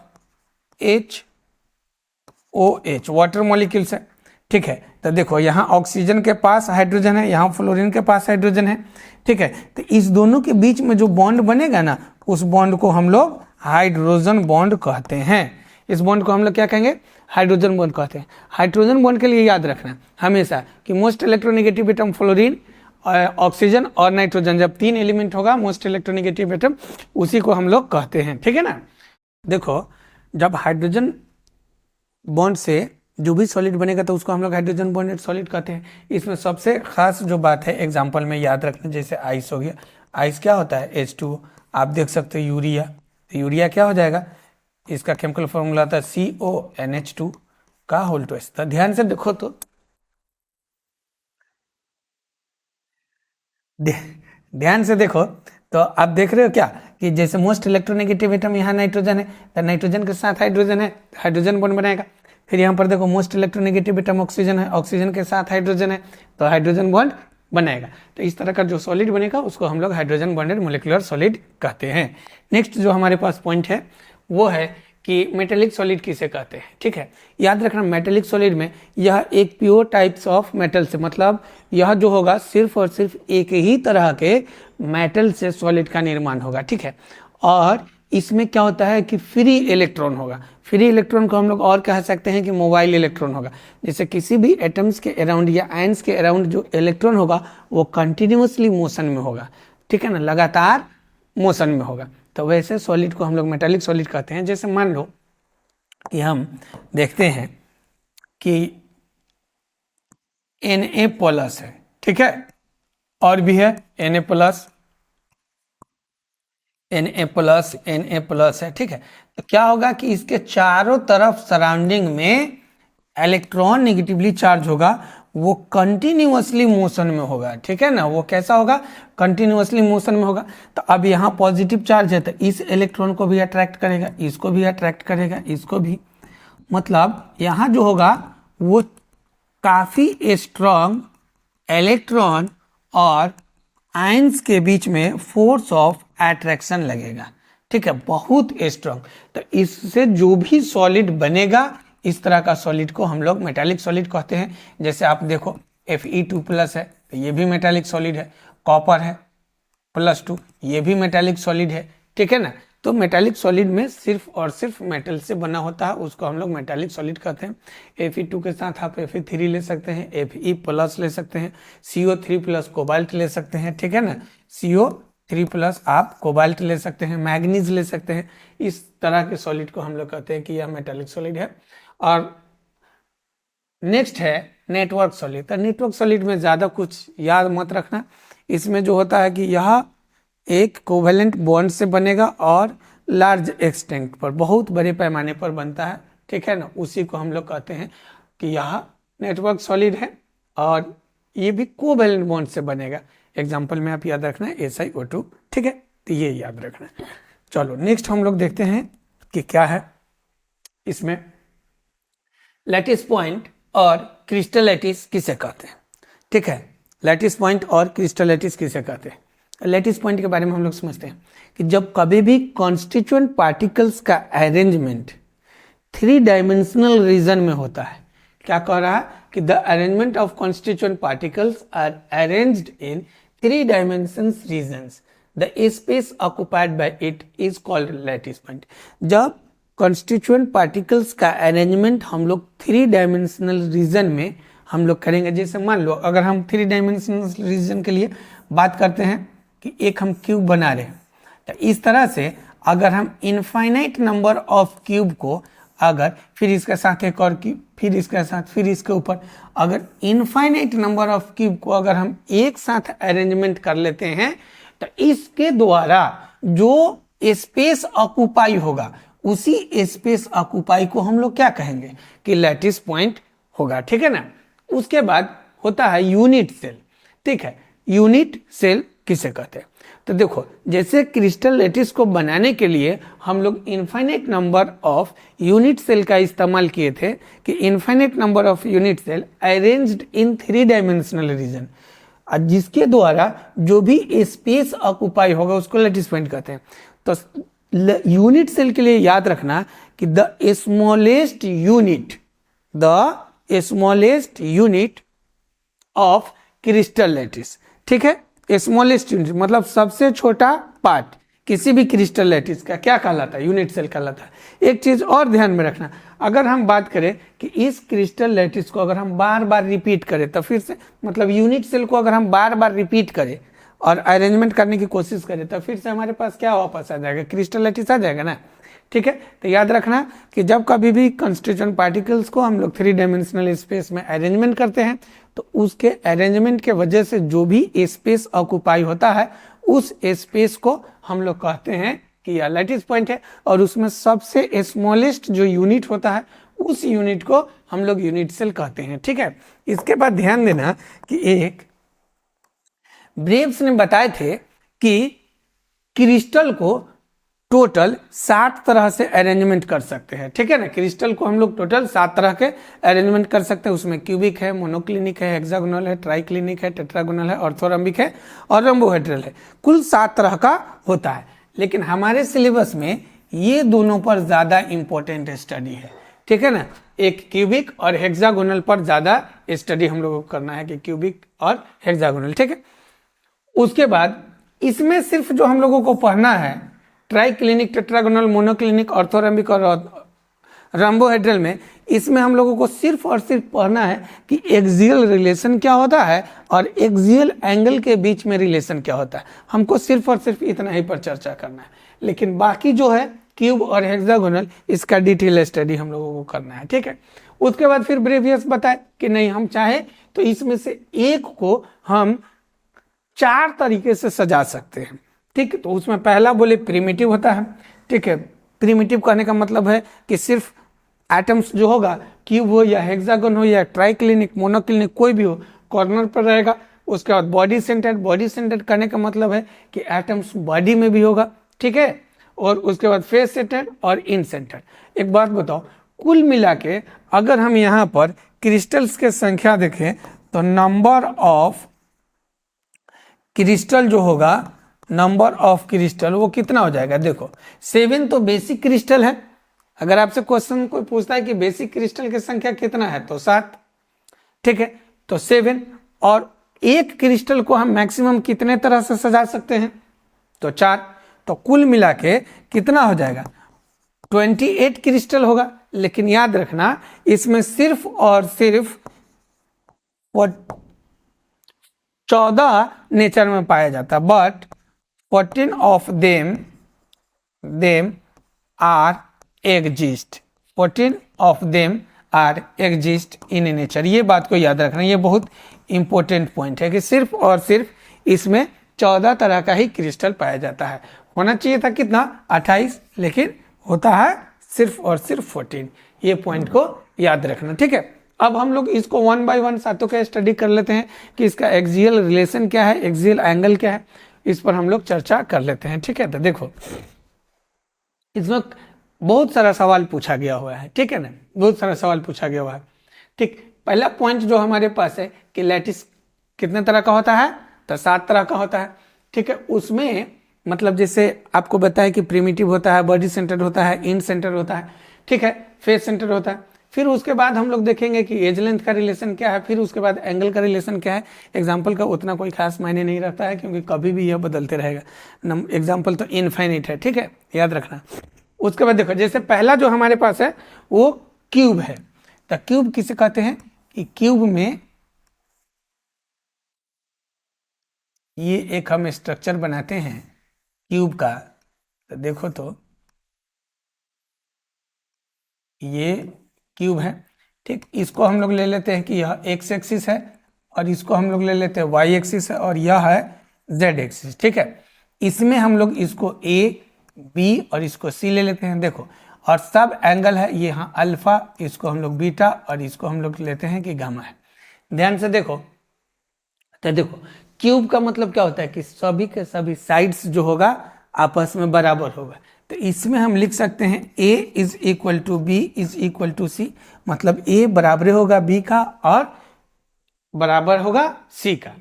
HOH वाटर मॉलिक्यूल्स है, ठीक है। तो देखो यहाँ ऑक्सीजन के पास हाइड्रोजन है, यहाँ फ्लोरीन के पास हाइड्रोजन है, ठीक है। तो इस दोनों के बीच में जो बॉन्ड बनेगा ना, उस बॉन्ड को हम लोग हाइड्रोजन बॉन्ड कहते हैं। इस बॉन्ड को हम लोग क्या कहेंगे, हाइड्रोजन बॉन्ड कहते हैं। हाइड्रोजन बॉन्ड के लिए याद रखना हमेशा कि most electronegative atom fluorine, oxygen और नाइट्रोजन, जब तीन एलिमेंट होगा मोस्ट इलेक्ट्रोनेगेटिव एटम, उसी को हम लोग कहते हैं, ठीक है ना। देखो जब हाइड्रोजन बॉन्ड से जो भी सॉलिड बनेगा तो उसको हम लोग हाइड्रोजन बॉन्डेड सॉलिड कहते हैं। इसमें सबसे खास जो बात है एग्जांपल में याद रखना, जैसे आइस हो गया, आइस क्या होता है H2O, आप देख सकते हो यूरिया, तो यूरिया क्या हो जाएगा, इसका केमिकल फॉर्मूला आता है CONH2 का होल टू एस। तो ध्यान से देखो तो ध्यान से देखो तो आप देख रहे हो क्या कि जैसे मोस्ट इलेक्ट्रोनेगेटिव एटम यहाँ नाइट्रोजन है, तो नाइट्रोजन के साथ हाइड्रोजन है, हाइड्रोजन बॉन्ड बनाएगा। फिर यहाँ पर देखो मोस्ट इलेक्ट्रोनेगेटिव एटम ऑक्सीजन है, ऑक्सीजन के साथ हाइड्रोजन है, तो हाइड्रोजन बॉन्ड बनाएगा। तो इस तरह का जो सॉलिड बनेगा उसको हम लोग हाइड्रोजन बॉन्डेड मोलिकुलर सॉलिड कहते हैं। नेक्स्ट जो हमारे पास पॉइंट है वो है कि मेटेलिक सॉलिड किसे कहते हैं, ठीक है। याद रखना मेटेलिक सॉलिड में यह एक प्योर टाइप्स ऑफ मेटल से, मतलब यह जो होगा सिर्फ और सिर्फ एक ही तरह के मेटल से सॉलिड का निर्माण होगा, ठीक है। और इसमें क्या होता है कि फ्री इलेक्ट्रॉन होगा। फ्री इलेक्ट्रॉन को हम लोग और कह सकते हैं कि मोबाइल इलेक्ट्रॉन होगा। जैसे किसी भी एटम्स के अराउंड या आयंस के अराउंड जो इलेक्ट्रॉन होगा वो कंटिन्यूअसली मोशन में होगा, ठीक है ना, लगातार मोशन में होगा। तो वैसे सॉलिड को हम लोग मेटालिक सॉलिड कहते हैं। जैसे मान लो कि हम देखते हैं कि Na प्लस है, ठीक है, और भी है Na प्लस, Na प्लस है, ठीक है। तो क्या होगा कि इसके चारों तरफ सराउंडिंग में इलेक्ट्रॉन नेगेटिवली चार्ज होगा, वो कंटिन्यूअसली मोशन में होगा, ठीक है ना। वो कैसा होगा, कंटिन्यूअसली मोशन में होगा। तो अब यहाँ पॉजिटिव चार्ज है तो इस इलेक्ट्रॉन को भी अट्रैक्ट करेगा, इसको भी अट्रैक्ट करेगा, इसको भी। मतलब यहाँ जो होगा वो काफी स्ट्रॉन्ग इलेक्ट्रॉन और आयंस के बीच में फोर्स ऑफ अट्रैक्शन लगेगा, ठीक है, बहुत स्ट्रॉन्ग। तो इससे जो भी सॉलिड बनेगा, इस तरह का सॉलिड को हम लोग मेटालिक सॉलिड कहते हैं। जैसे आप देखो Fe2+ है तो ये भी मेटालिक सॉलिड है, कॉपर है +2 ये भी मेटालिक सॉलिड है, ठीक है ना। तो मेटालिक सॉलिड में सिर्फ और सिर्फ मेटल से बना होता है, उसको हम लोग मेटालिक सॉलिड कहते हैं। Fe2 के साथ आप Fe3 ले सकते हैं, Fe+ ले सकते हैं, CO3+ कोबाल्ट ले सकते हैं, ठीक है ना। CO3+ आप कोबाल्ट ले सकते हैं, मैग्नीज ले सकते हैं। इस तरह के सॉलिड को हम लोग कहते हैं कि यह मेटालिक सॉलिड है। और नेक्स्ट है नेटवर्क सॉलिड। तो नेटवर्क सॉलिड में ज़्यादा कुछ याद मत रखना। इसमें जो होता है कि यह एक कोवेलेंट बॉन्ड से बनेगा और लार्ज एक्सटेंट पर, बहुत बड़े पैमाने पर बनता है, ठीक है ना। उसी को हम लोग कहते हैं कि यह नेटवर्क सॉलिड है और ये भी कोवेलेंट बॉन्ड से बनेगा। एग्जाम्पल में आप याद रखना है SiO2, ठीक है, तो ये याद रखना है। चलो नेक्स्ट हम लोग देखते हैं कि क्या है इसमें। लैटिस पॉइंट और क्रिस्टल लैटिस किसे कहते हैं, ठीक है। लैटिस पॉइंट और क्रिस्टल लैटिस किसे कहते हैं। लैटिस पॉइंट के बारे में हम लोग समझते हैं कि जब कभी भी कॉन्स्टिट्यूएंट पार्टिकल्स का अरेंजमेंट 3 डायमेंशनल रीजन में होता है। क्या कह रहा है कि the arrangement of constituent particles are arranged in 3 dimensions regions, the space occupied by it is called lattice point. जब कॉन्स्टिट्यूएंट पार्टिकल्स का अरेंजमेंट हम लोग 3 डायमेंशनल रीजन में हम लोग करेंगे। जैसे मान लो अगर हम 3 डायमेंशनल रीजन के लिए बात करते हैं कि एक हम क्यूब बना रहे हैं, तो इस तरह से अगर हम इनफाइनाइट नंबर ऑफ क्यूब को, अगर फिर इसके साथ एक और क्यूब, फिर इसके साथ, फिर इसके ऊपर, अगर इनफाइनाइट नंबर ऑफ क्यूब को अगर हम एक साथ अरेंजमेंट कर लेते हैं तो इसके द्वारा जो स्पेस ऑक्युपाई होगा, उसी स्पेस ऑक्युपाई को हम लोग क्या कहेंगे कि लैटिस पॉइंट होगा, ठीक है ना। उसके बाद होता है यूनिट सेल, ठीक है। यूनिट सेल किसे कहते हैं, तो देखो जैसे क्रिस्टल लैटिस को बनाने के लिए हम लोग infinite number of unit cell का इस्तेमाल किए थे कि infinite number of unit cell arranged in 3 dimensional region, जिसके द्वारा जो भी स्पेस ऑक्युपाई होगा उसको लैटिस पॉइंट कहते हैं। तो यूनिट सेल के लिए याद रखना कि the smallest unit of crystal lattice, ठीक है। स्मॉलेस्ट यूनिट मतलब सबसे छोटा पार्ट किसी भी क्रिस्टल लैटिस का क्या कहलाता है, यूनिट सेल कहलाता है। एक चीज और ध्यान में रखना, अगर हम बात करें कि इस क्रिस्टल लैटिस को अगर हम बार बार रिपीट करें तो फिर से, मतलब यूनिट सेल को अगर हम बार बार रिपीट करें और अरेंजमेंट करने की कोशिश करें तो फिर से हमारे पास क्या वापस आ जाएगा, क्रिस्टल लैटिस आ जाएगा ना, ठीक है। तो याद रखना कि जब कभी भी कॉन्स्टिट्यूएंट पार्टिकल्स को हम लोग 3 डायमेंशनल स्पेस में अरेंजमेंट करते हैं तो उसके अरेंजमेंट के वजह से जो भी स्पेस ऑक्युपाई होता है उस स्पेस को हम लोग कहते हैं कि यह लैटिस पॉइंट है। और उसमें सबसे स्मॉलेस्ट जो यूनिट होता है उस यूनिट को हम लोग यूनिट सेल कहते हैं, ठीक है। इसके बाद ध्यान देना कि एक ब्रेव्स ने बताए थे कि क्रिस्टल को टोटल 7 तरह से अरेंजमेंट कर सकते हैं, ठीक है ना। क्रिस्टल को हम लोग टोटल 7 तरह के अरेंजमेंट कर सकते हैं। उसमें क्यूबिक है, मोनोक्लिनिक है, हेक्सागोनल है, ट्राइक्लिनिक है, टेट्रागोनल है, ऑर्थोरम्बिक है और रोम्बोहेड्रल है। कुल 7 तरह का होता है। लेकिन हमारे सिलेबस में ये दोनों पर ज्यादा इंपॉर्टेंट स्टडी है, ठीक है ना। एक क्यूबिक और हेक्सागोनल पर ज्यादा स्टडी हम लोगों को करना है कि क्यूबिक और हेक्सागोनल, ठीक है। उसके बाद इसमें सिर्फ जो हम लोगों को पढ़ना है ट्राइक्लिनिक, टेट्रागोनल, मोनोक्लिनिक, ऑर्थोरैम्बिक और रंबोहेड्रल में, इसमें हम लोगों को सिर्फ और सिर्फ पढ़ना है कि एक्सियल रिलेशन क्या होता है और एक्सियल एंगल के बीच में रिलेशन क्या होता है। हमको सिर्फ और सिर्फ इतना ही पर चर्चा करना है, लेकिन बाकी जो है क्यूब और हेक्सागोनल, इसका डिटेल स्टडी हम लोगों को करना है। ठीक है, उसके बाद फिर ब्रेवियस बताए कि नहीं, हम चाहे तो इसमें से एक को हम 4 तरीके से सजा सकते हैं। ठीक है, तो उसमें पहला बोले प्रिमिटिव होता है। ठीक है, प्रिमिटिव कहने का मतलब है कि सिर्फ एटम्स जो होगा, क्यूब हो या हेक्सागन हो या ट्राइक्लिनिक, मोनोक्लिनिक, कोई भी हो, कॉर्नर पर रहेगा। उसके बाद बॉडी सेंटर्ड, बॉडी सेंटर्ड करने का मतलब है कि एटम्स बॉडी में भी होगा। ठीक है, और उसके बाद फेस सेंटर्ड और इन सेंटर्ड। एक बात बताओ, कुल मिला के अगर हम यहाँ पर क्रिस्टल्स के संख्या देखें तो नंबर ऑफ क्रिस्टल जो होगा, नंबर ऑफ क्रिस्टल वो कितना हो जाएगा? देखो 7 तो बेसिक क्रिस्टल है। अगर आपसे क्वेश्चन कोई पूछता है कि बेसिक क्रिस्टल की संख्या कितना है तो 7। ठीक है, तो 7, और एक क्रिस्टल को हम मैक्सिमम कितने तरह से सजा सकते हैं? तो 4। तो कुल मिला के कितना हो जाएगा? 28 क्रिस्टल होगा। लेकिन याद रखना, इसमें सिर्फ और सिर्फ 14 नेचर में पाया जाता, but 14 of them are exist. 14 of them are exist in nature. ये बात को याद रखना, ये बहुत इंपॉर्टेंट पॉइंट है कि सिर्फ और सिर्फ इसमें 14 तरह का ही क्रिस्टल पाया जाता है। होना चाहिए था कितना? 28, लेकिन होता है सिर्फ और सिर्फ 14। ये पॉइंट को याद रखना। ठीक है, अब हम लोग इसको 1 बाय 1 सातों का स्टडी कर लेते हैं कि इसका एक्सियल रिलेशन क्या है, एक्सियल एंगल क्या है, इस पर हम लोग चर्चा कर लेते हैं। ठीक है, तो देखो इसमें बहुत सारा सवाल पूछा गया हुआ है। ठीक है ना, बहुत सारा सवाल पूछा गया हुआ है। ठीक, पहला पॉइंट जो हमारे पास है कि लैटिस कितने तरह का होता है? तो 7 तरह का होता है। ठीक है, उसमें मतलब जैसे आपको बताया कि प्रिमिटिव होता है, बॉडी सेंटर होता है, इन सेंटर होता है, ठीक है, फेस सेंटर होता है। फिर उसके बाद हम लोग देखेंगे कि एज लेंथ का रिलेशन क्या है, फिर उसके बाद एंगल का रिलेशन क्या है। एग्जाम्पल का उतना कोई खास मायने नहीं रखता है, क्योंकि कभी भी यह बदलते रहेगा। एग्जाम्पल तो इनफाइनिट है। ठीक है, याद रखना। उसके बाद देखो, जैसे पहला जो हमारे पास है वो क्यूब है। तो क्यूब किसे कहते हैं? कि क्यूब में ये एक हम स्ट्रक्चर बनाते हैं क्यूब का। तो देखो, तो ये क्यूब है। ठीक, इसको हम लोग ले लेते हैं कि यह एक्स एक्सिस है, और इसको हम लोग ले लेते हैं वाई एक्सिस है, और यह है जेड एक्सिस। ठीक है, इसमें हम लोग इसको ए, बी और इसको सी ले लेते हैं। देखो, और सब एंगल है ये, यहाँ अल्फा, इसको हम लोग बीटा, और इसको हम लोग लेते हैं कि गामा है। ध्यान से देखो, तो देखो क्यूब का मतलब क्या होता है कि सभी के सभी साइड्स जो होगा आपस में बराबर होगा। तो इसमें हम लिख सकते हैं a is equal to B is equal to C, मतलब a बराबर होगा b का और बराबर होगा c का।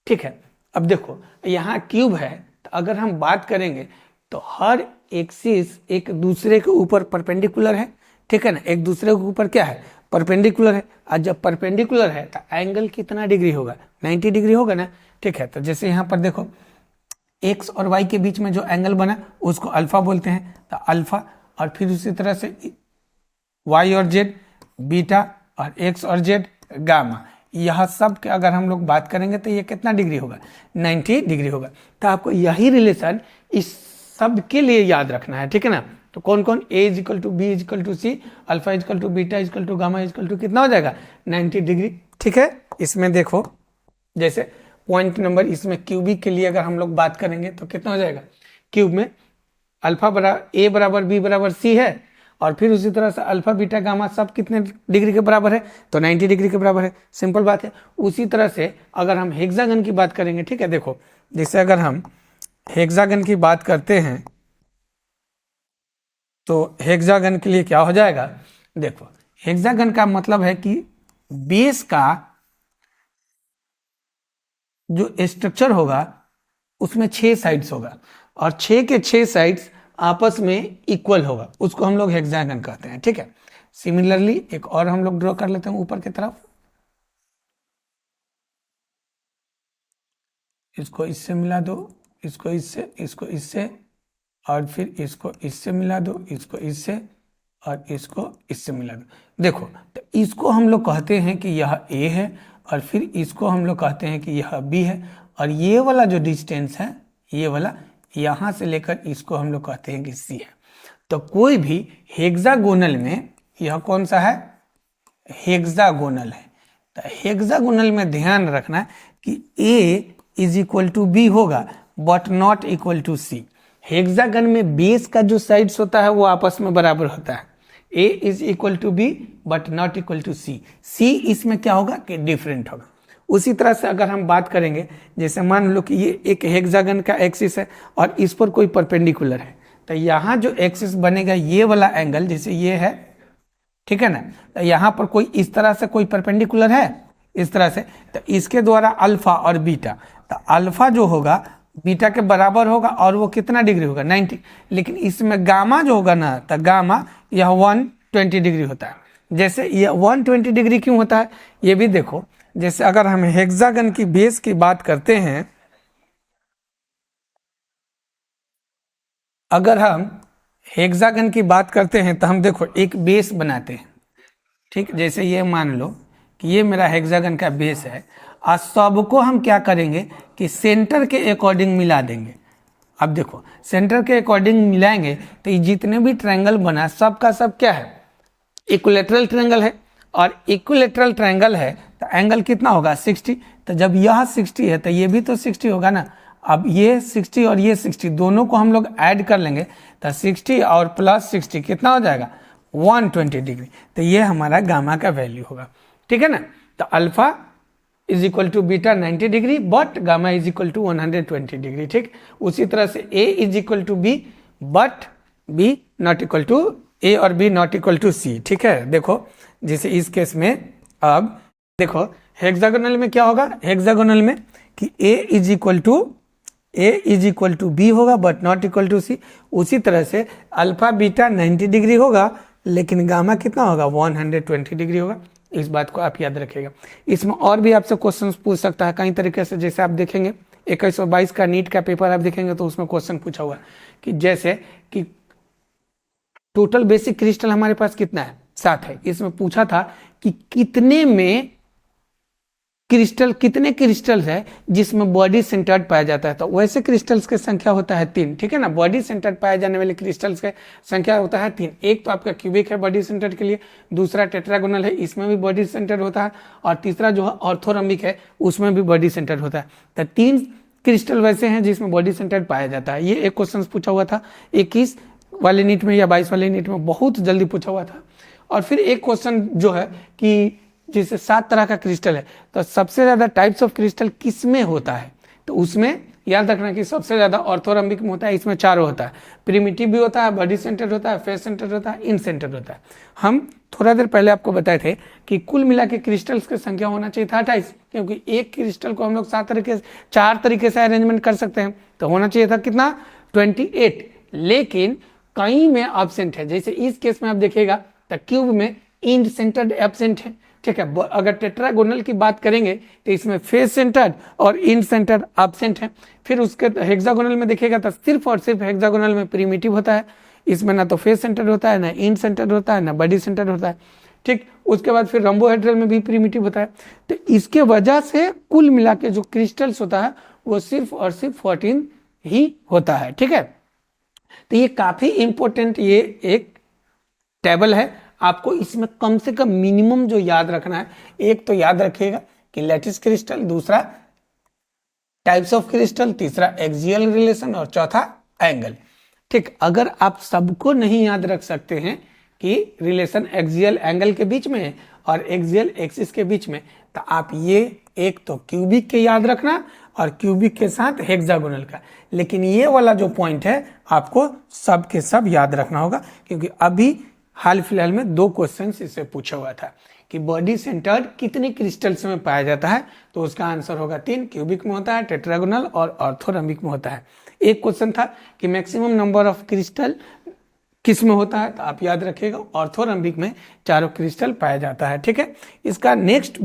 ठीक है, अब देखो यहाँ क्यूब है, तो अगर हम बात करेंगे तो हर एक्सिस एक दूसरे के ऊपर परपेंडिकुलर है। ठीक है ना, एक दूसरे के ऊपर क्या है? परपेंडिकुलर है। और जब परपेंडिकुलर है तो एंगल कितना डिग्री होगा? 90 डिग्री होगा ना। ठीक है, तो जैसे यहाँ पर देखो एक्स और वाई के बीच में जो एंगल बना उसको अल्फा बोलते हैं, तो अल्फा, और फिर उसी तरह से वाई और जेड बीटा, और एक्स और जेड गामा। यह सब के अगर हम लोग बात करेंगे तो ये कितना डिग्री होगा? 90 डिग्री होगा। तो आपको यही रिलेशन इस सब के लिए याद रखना है। ठीक है ना, तो कौन कौन? A is equal to B is equal to C, alpha is equal to beta is equal to gamma is equal to कितना हो जाएगा? 90 डिग्री। ठीक है, इसमें देखो जैसे पॉइंट नंबर, इसमें क्यूबिक के लिए अगर हम लोग बात करेंगे तो कितना हो जाएगा? क्यूब में अल्फा बराबर ए बराबर बी बराबर सी है, और फिर उसी तरह से अल्फा बीटा गामा सब कितने डिग्री के बराबर है? तो 90 डिग्री के बराबर है। सिंपल बात है। उसी तरह से अगर हम हेक्सागन की बात करेंगे, ठीक है, देखो जैसे अगर हम हेक्सागन की बात करते हैं तो हेक्सागन के लिए क्या हो जाएगा? देखो, हेक्सागन का मतलब है कि बेस का जो स्ट्रक्चर होगा उसमें 6 साइड्स होगा, और 6 के 6 साइड्स आपस में इक्वल होगा, उसको हम लोग हेक्सागन कहते हैं। ठीक है, सिमिलरली एक और हम लोग ड्रॉ कर लेते हैं ऊपर की तरफ। इसको इससे मिला दो, इसको इससे, इसको इससे, और फिर इसको इससे मिला दो, इसको इससे, और इसको इससे मिला दो। देखो तो इसको हम लोग कहते हैं कि यह A है, और फिर इसको हम लोग कहते हैं कि यह B है, और ये वाला जो डिस्टेंस है, ये वाला यहाँ से लेकर इसको हम लोग कहते हैं कि C है। तो कोई भी हेक्सागोनल में यह कौन सा है, हेक्सागोनल है। तो हेक्सागोनल में ध्यान रखना कि A is equal to B होगा but not equal to C। Hexagon में बेस का जो साइड्स होता है वो आपस में बराबर होता है। A is equal to B but not equal to C। C इसमें क्या होगा कि डिफरेंट होगा। उसी तरह से अगर हम बात करेंगे, जैसे मान लो कि ये एक हेक्सागन का एक्सिस है और इस पर कोई परपेंडिकुलर है, तो यहाँ जो एक्सिस बनेगा ये वाला एंगल, जैसे ये है, ठीक है ना, तो यहाँ पर कोई इस तरह से कोई परपेंडिकुलर है इस तरह से, तो इसके द्वारा अल्फा और बीटा, तो अल्फा जो होगा बीटा के बराबर होगा और वो कितना डिग्री होगा 90। लेकिन इसमें गामा जो होगा ना, तो गामा यह 120 डिग्री होता है। जैसे ये 120 डिग्री क्यों होता है ये भी देखो। जैसे अगर हम हेक्सागन की बेस की बात करते हैं, अगर हम हेक्सागन की बात करते हैं तो हम देखो एक बेस बनाते हैं, ठीक। जैसे ये मान लो कि ये मेरा हेक्सागन का बेस है, और सबको हम क्या करेंगे कि सेंटर के अकॉर्डिंग मिला देंगे। अब देखो सेंटर के अकॉर्डिंग मिलाएंगे तो ये जितने भी ट्रायंगल बना सब का सब क्या है, इक्विलेटरल ट्रायंगल है, और इक्विलेटरल ट्रायंगल है तो एंगल कितना होगा 60। तो जब यह 60 है तो ये भी तो 60 होगा ना। अब ये 60 और ये 60 दोनों को हम लोग ऐड कर लेंगे तो 60 और प्लस 60 कितना हो जाएगा 120 डिग्री। तो ये हमारा गामा का वैल्यू होगा, ठीक है ना। तो alpha is equal to beta 90 degree but gamma is equal to 120 degree, ठीक। उसी तरह से A is equal to B but B not equal to A और B not equal to C, ठीक है। देखो जैसे इस केस में, अब देखो हेक्सागोनल में क्या होगा, हेक्सागोनल में कि A is equal to B होगा but not equal to C। उसी तरह से अल्फा बीटा 90 डिग्री होगा लेकिन गामा कितना होगा 120 डिग्री होगा। इस बात को आप याद रखिएगा। इसमें और भी आपसे क्वेश्चन पूछ सकता है कई तरीके से। जैसे आप देखेंगे 2122 का नीट का पेपर आप देखेंगे तो उसमें क्वेश्चन पूछा हुआ है कि जैसे कि टोटल बेसिक क्रिस्टल हमारे पास कितना है 7 है। इसमें पूछा था कि कितने क्रिस्टल्स है जिसमें बॉडी सेंटर्ड पाया जाता है। तो वैसे क्रिस्टल्स की संख्या होता है 3, ठीक है ना। बॉडी सेंटर्ड पाए जाने वाले क्रिस्टल्स की संख्या होता है 3। एक तो आपका क्यूबिक है बॉडी सेंटर्ड के लिए, दूसरा टेट्रागोनल है इसमें भी बॉडी सेंटर्ड होता है, और तीसरा जो है ऑर्थोरम्बिक है उसमें भी बॉडी सेंटर्ड होता है। तो 3 क्रिस्टल वैसे हैं जिसमें बॉडी सेंटर्ड पाया जाता है। ये एक क्वेश्चन पूछा हुआ था 21 वाले नीट में या 22 वाले नीट में, बहुत जल्दी पूछा हुआ था। और फिर एक क्वेश्चन जो है कि जिसे 7 तरह का क्रिस्टल है, तो सबसे ज्यादा टाइप्स ऑफ क्रिस्टल किस में होता है, तो उसमें याद रखना कि सबसे ज्यादा ऑर्थोरम्बिक में होता है। इसमें 4 होता है, प्रिमिटिव भी होता है, बॉडी सेंटर होता है, फेस सेंटर होता है, इन सेंटर होता है। हम थोड़ा देर पहले आपको बताए थे कि कुल मिला के क्रिस्टल्स की संख्या होना चाहिए था 28, क्योंकि एक क्रिस्टल को हम लोग 4 तरीके से अरेंजमेंट कर सकते हैं, तो होना चाहिए था कितना 28। लेकिन कई में एब्सेंट है। जैसे इस केस में आप देखिएगा तो क्यूब में इंड सेंटर्ड एब्सेंट है, ठीक है। अगर टेट्रागोनल की बात करेंगे तो इसमें फेस सेंटर्ड और इंड सेंटर्ड एब्सेंट है। फिर उसके हेक्सागोनल में देखिएगा तो सिर्फ और सिर्फ हेक्सागोनल में प्रिमिटिव होता है, इसमें ना तो फेस सेंटर्ड होता है, ना इंड सेंटर्ड होता है, ना बॉडी सेंटर्ड होता है, ठीक। उसके बाद फिर रंबोहेड्रल में भी प्रिमिटिव होता है। तो इसके वजह से कुल मिला के जो क्रिस्टल्स होता है वो सिर्फ और सिर्फ 14 ही होता है, ठीक है। तो ये काफी इंपॉर्टेंट ये एक टेबल है, आपको इसमें कम से कम मिनिमम जो याद रखना है, एक तो याद रखिएगा कि लैटिस क्रिस्टल, दूसरा टाइप्स ऑफ क्रिस्टल, तीसरा एक्सियल रिलेशन और चौथा एंगल, ठीक। अगर आप सबको नहीं याद रख सकते हैं कि रिलेशन एक्सियल एंगल के बीच में है और एक्सियल एक्सिस के बीच में, तो आप ये एक तो क्यूबिक के याद रखना और क्यूबिक के साथ हेक्सागोनल का। लेकिन ये वाला जो पॉइंट है आपको सब के सब याद रखना होगा, क्योंकि अभी हाल फिलहाल में 2 क्वेश्चन इससे पूछा हुआ था कि बॉडी सेंटर्ड कितने क्रिस्टल्स में पाया जाता है, तो उसका आंसर होगा 3। क्यूबिक में होता है, टेट्रागोनल और ऑर्थोरम्बिक में होता है। एक क्वेश्चन था कि मैक्सिमम नंबर ऑफ क्रिस्टल किस में होता है, तो आप याद रखिएगा ऑर्थोरम्बिक में 4 क्रिस्टल पाया जाता है, ठीक है। इसका नेक्स्ट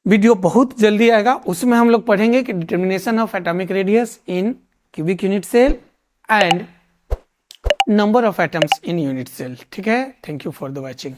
वीडियो बहुत जल्दी आएगा, उसमें हम लोग पढ़ेंगे कि determination of atomic radius in cubic unit cell, and number of atoms in unit cell. ठीक है, thank you for the watching.